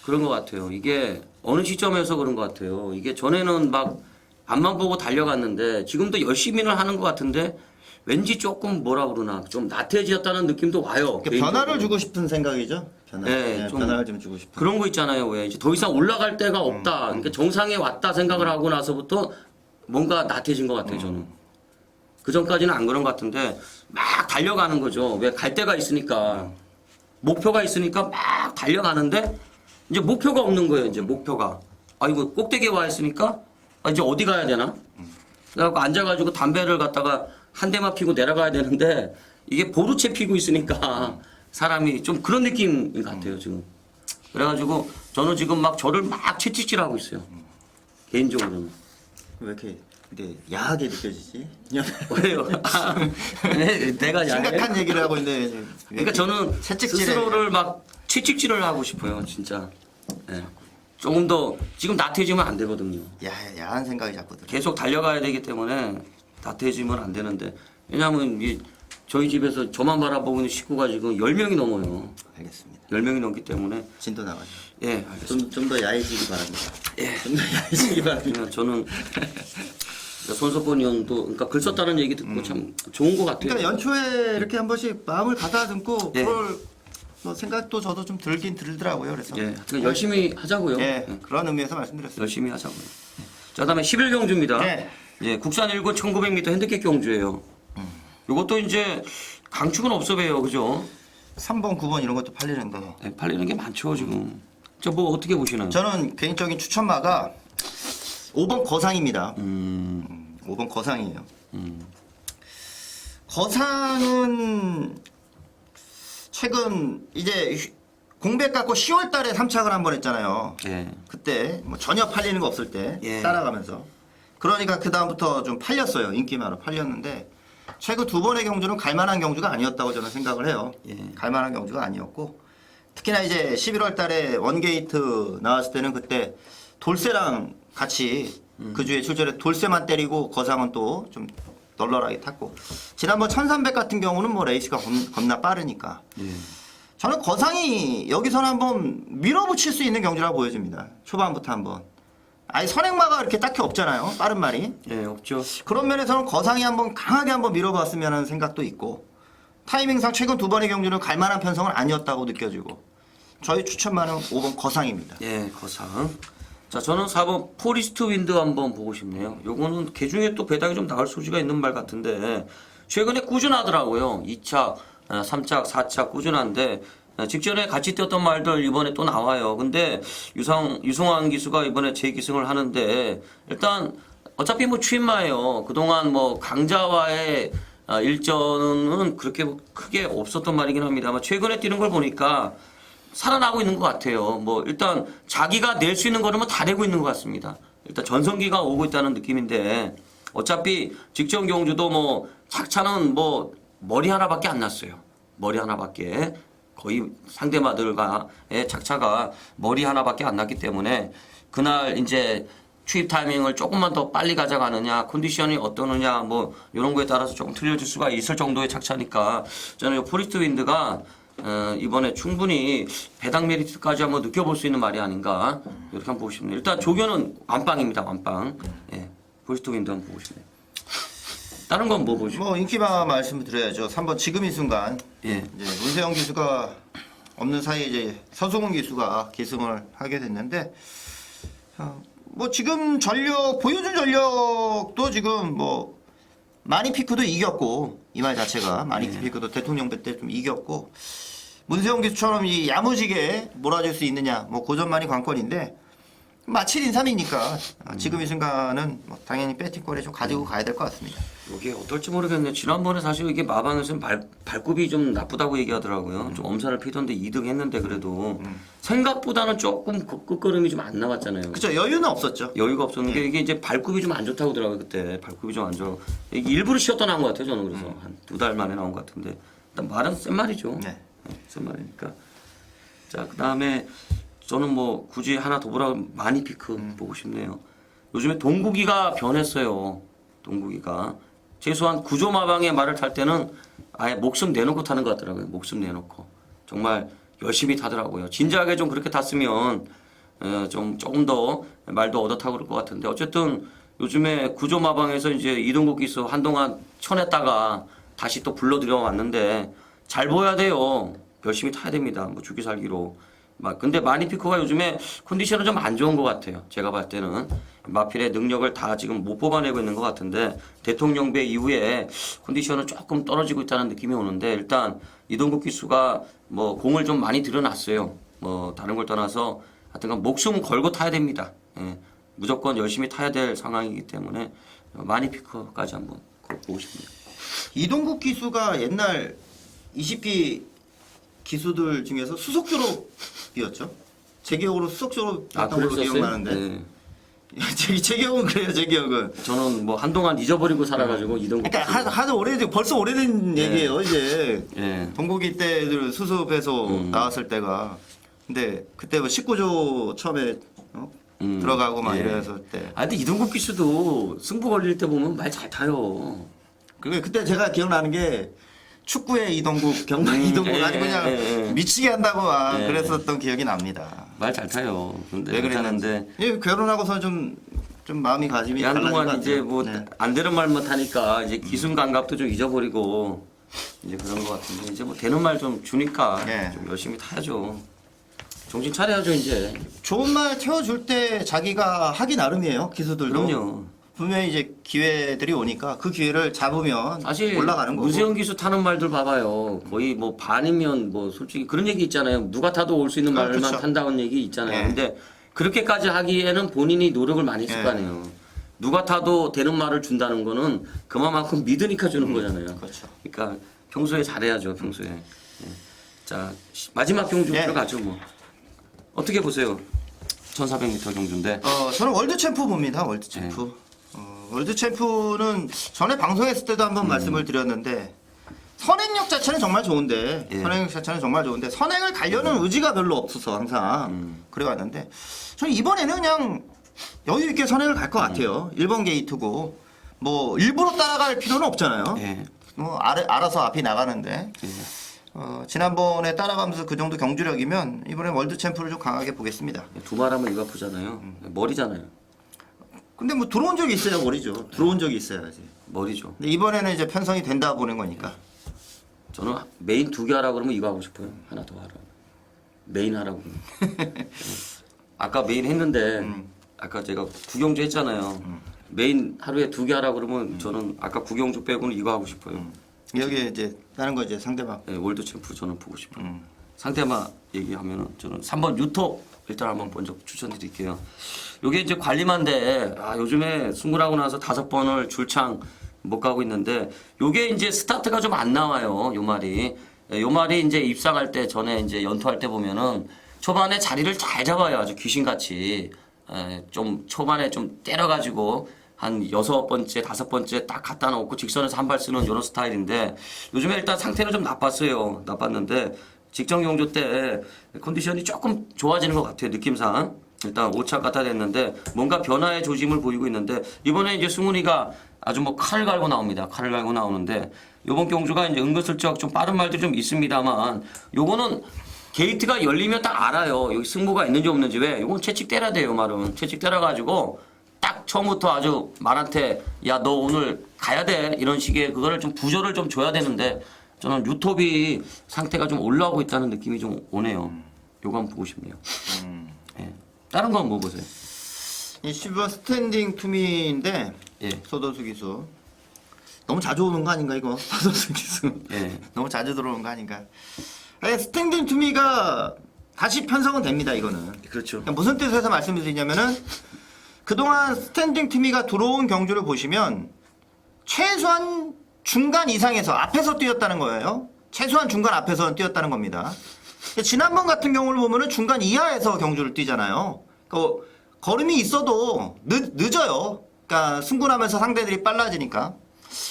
그런 것 같아요. 이게 어느 시점에서 그런 것 같아요. 이게 전에는 막 앞만 보고 달려갔는데 지금도 열심히는 하는 것 같은데 왠지 조금 뭐라 그러나 좀 나태해졌다는 느낌도 와요. 변화를 개인적으로. 주고 싶은 생각이죠. 변화. 네, 네, 좀 변화를 좀 주고 싶은. 그런 거 있잖아요. 왜 이제 더 이상 올라갈 데가 없다. 그러니까 정상에 왔다 생각을 하고 나서부터 뭔가 나태해진 것 같아요. 저는. 그 전까지는 안 그런 것 같은데 막 달려가는 거죠. 왜 갈 데가 있으니까 목표가 있으니까 막 달려가는데 이제 목표가 없는 거예요. 이제 목표가. 아 이거 꼭대기에 와 있으니까 아, 이제 어디 가야 되나? 그래갖고 앉아가지고 담배를 갖다가 한 대만 피고 내려가야 되는데 이게 보루채 피고 있으니까 사람이 좀 그런 느낌인 것 같아요 지금. 그래가지고 저는 지금 막 저를 막 채찍질하고 있어요. 개인적으로는. 왜 이렇게 근데 야하게 느껴지지? 왜요? 아, 내가 야해? 심각한 얘기를 하고 있는데. 그러니까 저는 채찍질에. 스스로를 막 채찍질을 하고 싶어요 진짜. 예. 조금 더 지금 나태해지면 안 되거든요. 야한 생각이 자꾸 들어. 계속 달려가야 되기 때문에 나태해지면 안 되는데 왜냐하면 이 저희 집에서 저만 바라보고 있는 식구가 지금 10명이 넘어요. 알겠습니다. 10명이 넘기 때문에 진도 나가죠. 예 알겠습니다. 좀 더 야해지기 바랍니다. 예. 좀 더 야해지기 바랍니다. 그냥 저는 손석권 의원도 그러니까 글 썼다는 얘기 듣고 참 좋은 것 같아요. 그러니까 연초에 이렇게 한 번씩 마음을 가다듬고 예. 그걸 뭐 생각도 저도 좀 들긴 들더라고요. 그래서 예, 그러니까 열심히 하자고요. 예, 예, 그런 의미에서 말씀드렸습니다. 열심히 하자고요. 자, 그다음에 11경주입니다. 네. 예, 국산 1군 1900m 핸디캡 경주예요. 이것도 이제 강축은 없어 배요, 그죠? 3번, 9번 이런 것도 팔리는데 네, 팔리는 게 많죠 지금. 저 뭐 어떻게 보시나요? 저는 개인적인 추천마가 5번 거상입니다. 5번 거상이에요. 거상은 최근 이제 공백 갖고 10월 달에 3착을 한 번 했잖아요. 예. 그때 뭐 전혀 팔리는 거 없을 때 예. 따라가면서 그러니까 그 다음부터 좀 팔렸어요. 인기마로 팔렸는데 최근 두 번의 경주는 갈만한 경주가 아니었다고 저는 생각을 해요. 예. 갈만한 경주가 아니었고 특히나 이제 11월 달에 원게이트 나왔을 때는 그때 돌쇠랑 같이 그 주에 출전해 돌쇠만 때리고 거상은 또 좀 널널하게 탔고 지난번 1300 같은 경우는 뭐 레이스가 겁나 빠르니까 예. 저는 거상이 여기서는 한번 밀어붙일 수 있는 경주라고 보여집니다. 초반부터 한번. 아니 선행마가 이렇게 딱히 없잖아요. 빠른 말이. 예, 없죠. 그런 면에서는 거상이 한번 강하게 한번 밀어봤으면 하는 생각도 있고 타이밍상 최근 두 번의 경주는 갈만한 편성은 아니었다고 느껴지고 저희 추천만은 5번 거상입니다. 예, 거상. 자, 저는 4번 포리스트 윈드 한번 보고 싶네요. 요거는 개중에 또 배당이 좀 나올 소지가 있는 말 같은데 최근에 꾸준하더라고요. 2착, 3착, 4착 꾸준한데 직전에 같이 뛰었던 말들 이번에 또 나와요. 근데 유성환 기수가 이번에 재기승을 하는데 일단 어차피 뭐 취임마예요. 그동안 뭐 강자와의 일전은 그렇게 크게 없었던 말이긴 합니다만 최근에 뛰는 걸 보니까 살아나고 있는 것 같아요. 뭐 일단 자기가 낼 수 있는 거는 다 내고 있는 것 같습니다. 일단 전성기가 오고 있다는 느낌인데 어차피 직전 경주도 뭐 착차는 뭐 머리 하나밖에 안 났어요. 머리 하나밖에 거의 상대마들과의 착차가 머리 하나밖에 안 났기 때문에 그날 이제 취입 타이밍을 조금만 더 빨리 가져가느냐 컨디션이 어떠느냐 뭐 이런 거에 따라서 조금 틀려질 수가 있을 정도의 착차니까 저는 이 포리스트 윈드가 이번에 충분히 배당 메리트까지 한번 느껴볼 수 있는 말이 아닌가 이렇게 한번 보고 싶네요. 일단 조견은 완빵입니다. 완빵. 예, 포리스트 윈드 한번 보고 싶네요. 다른 건 뭐 보시죠? 뭐 인기마 말씀을 드려야죠. 3번 지금 이 순간 예. 이제 문세영 기수가 없는 사이에 이제 서승훈 기수가 기승을 하게 됐는데 뭐 지금 전력 보여준 전력도 지금 뭐 마니피크도 이겼고 이 말 자체가 마니피크도 대통령배 때 좀 이겼고 문세영 기수처럼 이 야무지게 몰아줄 수 있느냐 뭐 고전만이 관건인데 마칠 인삼이니까 지금 이 순간은 뭐 당연히 배팅권에 좀 가지고 가야 될 것 같습니다. 이게 어떨지 모르겠네요. 지난번에 사실 이게 마방에서는 발굽이 좀 나쁘다고 얘기하더라고요. 좀 엄살을 피던데 2등 했는데 그래도 생각보다는 조금 끝걸음이 좀 안 나왔잖아요. 그죠 여유는 없었죠. 여유가 없었는데 이게 이제 발굽이 좀 안 좋다고 하더라고요. 그때 발굽이 좀 안 좋아. 이게 일부러 쉬었다 나온 것 같아요. 저는 그래서 한 2달 만에 나온 것 같은데 일단 말은 센 말이죠. 네. 센 말이니까. 자, 그다음에 저는 뭐 굳이 하나 더 보라고 많이 피크 보고 싶네요. 요즘에 동국이가 변했어요. 동국이가 최소한 구조마방의 말을 탈 때는 아예 목숨 내놓고 타는 것 같더라고요. 목숨 내놓고 정말 열심히 타더라고요. 진지하게 좀 그렇게 탔으면 좀 조금 더 말도 얻어타고 그럴 것 같은데 어쨌든 요즘에 구조마방에서 이제 이동국 기수 한동안 쳐냈다가 다시 또 불러들여 왔는데 잘 보여야 돼요. 열심히 타야 됩니다. 뭐 죽기 살기로. 근데 마니피코가 요즘에 컨디션은 좀 안 좋은 것 같아요. 제가 봤을 때는 마필의 능력을 다 지금 못 뽑아내고 있는 것 같은데 대통령배 이후에 컨디션은 조금 떨어지고 있다는 느낌이 오는데 일단 이동국 기수가 뭐 공을 좀 많이 들여놨어요. 뭐 다른 걸 떠나서 하여튼간 목숨 걸고 타야 됩니다. 예. 무조건 열심히 타야 될 상황이기 때문에 마니피코까지 한번 보고 싶네요. 이동국 기수가 옛날 20기 기수들 중에서 수석 졸업이었죠. 제 기억으로 수석 졸업이었던 걸로 그랬었어요? 기억나는데. 네. 제 기억은 그래요. 제 기억은. 저는 뭐 한동안 잊어버리고 살아가지고 이동국 그러니까 기수. 하도 오래된 벌써 오래된 얘기예요. 이제 예. 동국이 때들 수습해서 나왔을 때가. 근데 그때 뭐 19조 처음에 들어가고 막 예. 이랬을 때. 근데 이동국 기수도 승부 걸릴 때 보면 말 잘 타요. 그때 제가 기억나는 게 축구의 이동국, 경남 이동국 아주 그냥 미치게 한다고 막 그랬었던 기억이 납니다. 말 잘 타요. 근데 왜 괜찮은데 그랬는데 예, 결혼하고서 좀 마음이 가짐이 달라진 것 한동안 같아요. 이제 뭐 안 네. 되는 말만 타니까 이제 기순 감각도 좀 잊어버리고 이제 그런 것 같은데 이제 뭐 되는 말 좀 주니까 네. 좀 열심히 타야죠. 정신 차려야죠 이제. 좋은 말 태워줄 때 자기가 하기 나름이에요. 기수들도. 그럼요. 분명히 이제 기회들이 오니까 그 기회를 잡으면 사실 올라가는 거고. 무세형 기수 타는 말들 봐봐요. 거의 뭐 반이면 뭐 솔직히 그런 얘기 있잖아요. 누가 타도 올 수 있는 말만 그렇죠. 탄다는 얘기 있잖아요. 네. 근데 그렇게까지 하기에는 본인이 노력을 많이 했을 네. 거 아니에요. 누가 타도 되는 말을 준다는 거는 그만큼 믿으니까 주는 거잖아요. 그렇죠. 그러니까 평소에 잘해야죠. 평소에. 예. 자 마지막 경주 네. 들어가죠 뭐. 어떻게 보세요? 1400m 경주인데. 저는 월드 챔프 봅니다. 월드 챔프. 월드 챔프는 전에 방송했을 때도 한번 말씀을 드렸는데 선행력 자체는 정말 좋은데 선행력 자체는 정말 좋은데 선행을 가려는 의지가 별로 없어서 항상 그래왔는데 저는 이번에는 그냥 여유 있게 선행을 갈 것 같아요. 1번 게이트고 뭐 일부러 따라갈 필요는 없잖아요. 예. 뭐 알아서 앞이 나가는데 예. 지난번에 따라가면서 그 정도 경주력이면 이번에 월드 챔프를 좀 강하게 보겠습니다. 두 말하면 이거 아프잖아요. 머리잖아요. 근데 뭐 들어온 적이 있어야 머리죠. 들어온 적이 있어야지. 머리죠. 근데 이번에는 이제 편성이 된다 보는 거니까. 저는 메인 2개 하라 그러면 이거 하고 싶어요. 하나 더 하라. 메인 하라고. 아까 메인 했는데 아까 제가 구경주 했잖아요. 메인 하루에 2개 하라 그러면 저는 아까 구경주 빼고는 이거 하고 싶어요. 여기 이제 다른 거 이제 상대방. 네, 월드 챔프 저는 보고 싶어요. 상대마 얘기하면은 저는 3번 유토 일단 한번 먼저 추천드릴게요. 요게 이제 관리만데 요즘에 승부하고 나서 5번을 줄창 못 가고 있는데 요게 이제 스타트가 좀 안 나와요. 요 말이. 요 말이 이제 입상할 때 전에 이제 연투할 때 보면은 초반에 자리를 잘 잡아요. 아주 귀신같이. 좀 초반에 좀 때려가지고 한 6번째, 5번째 딱 갖다 놓고 직선에서 한 발 쓰는 이런 스타일인데 요즘에 일단 상태는 좀 나빴어요. 나빴는데 직전 경주 때 컨디션이 조금 좋아지는 것 같아요. 느낌상. 일단 5차 갖다 댔는데 뭔가 변화의 조짐을 보이고 있는데 이번에 이제 승훈이가 아주 뭐 칼을 갈고 나옵니다. 칼을 갈고 나오는데 이번 경주가 이제 은근슬쩍 좀 빠른 말도 좀 있습니다만 요거는 게이트가 열리면 딱 알아요. 여기 승부가 있는지 없는지. 왜? 이건 채찍 때려야 돼요. 말은 채찍 때려가지고 딱 처음부터 아주 말한테 야 너 오늘 가야 돼 이런 식의 그거를 좀 구조를 좀 줘야 되는데 저는 유톱이 상태가 좀 올라오고 있다는 느낌이 좀 오네요. 요거 한번 보고 싶네요. 예. 다른 건 뭐 보세요? 이 10번 스탠딩 투미인데 예. 소도수 기수. 너무 자주 오는 거 아닌가 이거? 소도수 기수. 예. 너무 자주 들어오는 거 아닌가? 아니, 스탠딩 투미가 다시 편성은 됩니다 이거는. 그렇죠. 그러니까 무슨 뜻에서 말씀드리냐면은 그동안 스탠딩 투미가 들어온 경주를 보시면 최소한 중간 이상에서 앞에서 뛰었다는 거예요. 최소한 중간 앞에서 뛰었다는 겁니다. 지난번 같은 경우를 보면은 중간 이하에서 경주를 뛰잖아요. 걸음이 있어도 늦어요. 그러니까 승군하면서 상대들이 빨라지니까.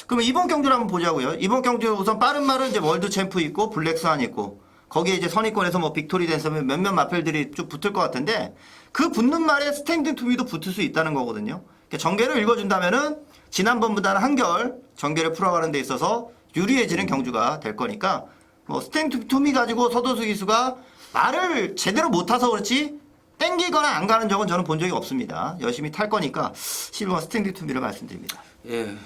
그러면 이번 경주를 한번 보자고요. 이번 경주 우선 빠른 말은 이제 월드 챔프 있고 블랙스완 있고 거기에 이제 선의권에서 뭐 빅토리 댄서면 몇몇 마필들이 쭉 붙을 것 같은데 그 붙는 말에 스탠딩 투미도 붙을 수 있다는 거거든요. 그러니까 전개를 읽어준다면은 지난번보다는 한결 전개를 풀어가는 데 있어서 유리해지는 경주가 될 거니까 뭐 스탠딩 투미 가지고 서도수 기수가 말을 제대로 못 타서 그렇지 땡기거나 안 가는 적은 저는 본 적이 없습니다. 열심히 탈 거니까 12번 스탠딩 투미를 말씀드립니다. 예,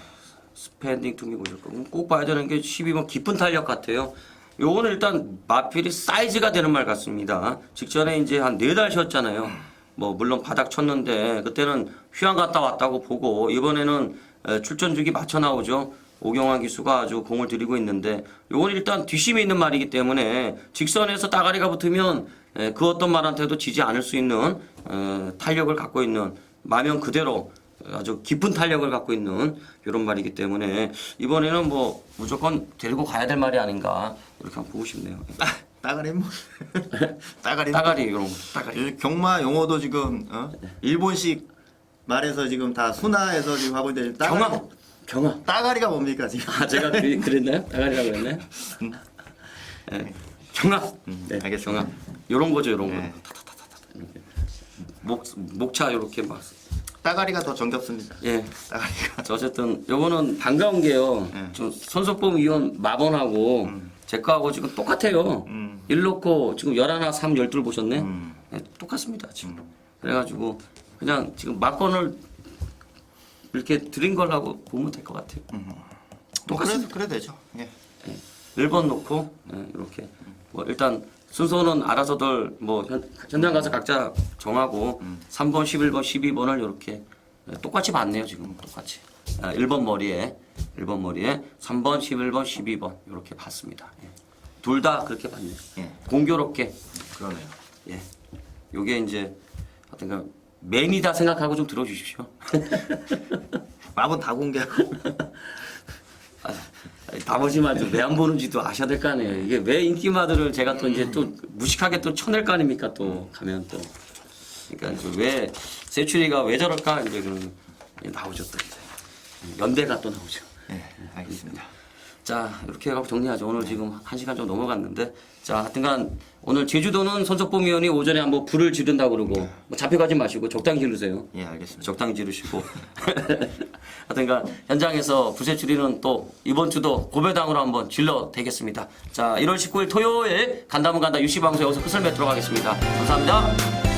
스탠딩 투미 보실 거고 꼭 봐야 되는 게 12번 깊은 탄력 같아요. 요거는 일단 마필이 사이즈가 되는 말 같습니다. 직전에 이제 한 4달 쉬었잖아요. 뭐 물론 바닥 쳤는데 그때는 휴양 갔다 왔다고 보고 이번에는 출전 주기 맞춰 나오죠. 오경환 기수가 아주 공을 들이고 있는데 요건 일단 뒷심이 있는 말이기 때문에 직선에서 따가리가 붙으면 그 어떤 말한테도 지지 않을 수 있는 탄력을 갖고 있는 마면 그대로 아주 깊은 탄력을 갖고 있는 이런 말이기 때문에 이번에는 뭐 무조건 데리고 가야 될 말이 아닌가 이렇게 한번 보고 싶네요. 따가리 뭐 따가리 따가리 이런 거 따가리. 경마 용어도 지금 일본식 말에서 지금 다 순화해서 지금 하고 있는데 경화 경화. 따가리가 뭡니까 지금? 아 제가 그랬나요? 따가리라고 그랬나요? 네. 경화. 네, 알겠습니다. 경화. 이런 거죠, 이런 거. 네. 타타타타타 이렇게. 목차 이렇게 막. 따가리가 더 정겹습니다. 예. 따가리가. 어쨌든 요거는 반가운 게요. 저 손석범 위원 마번하고 제 거하고 지금 똑같아요. 일 놓고 지금 11, 3, 12 보셨네? 네, 똑같습니다, 지금. 그래가지고 그냥 지금 막건을 이렇게 드린 거라고 보면 될 것 같아요. 똑같습니다. 그래 되죠. 예. 1번 놓고 이렇게 뭐 일단 순서는 알아서들 뭐 현장 가서 각자 정하고 3번, 11번, 12번을 이렇게 똑같이 봤네요 지금 똑같이 1번 머리에 3번, 11번, 12번 이렇게 봤습니다. 둘 다 그렇게 봤네요. 예. 공교롭게 그러네요. 예, 요게 이제 어떤가 맨이다 생각하고 좀 들어주십시오. 마법 다 공개하고. 나머지만 좀 왜 안 보는지도 아셔야 될 거 아니에요. 이게 왜 인기마들을 제가 또 이제 또 무식하게 또 쳐낼 거 아닙니까 또 가면 또. 그러니까 이제 왜 세추리가 왜 저럴까 이제 그런 나오죠 또 이제 연대가 또 나오죠. 예, 알겠습니다. 자 이렇게 해갖고 정리하죠. 오늘 지금 1시간 좀 넘어갔는데 자 하여튼간 오늘 제주도는 손석범 의원이 오전에 한번 불을 지른다고 그러고 뭐 잡혀가지 마시고 적당히 지르세요. 예, 알겠습니다. 적당히 지르시고 하여튼간 현장에서 불세추리는 또 이번 주도 고배당으로 한번 질러 대겠습니다. 자 1월 19일 토요일 간다면 간다 UC 방송 여기서 끝을 맺도록 하겠습니다. 감사합니다.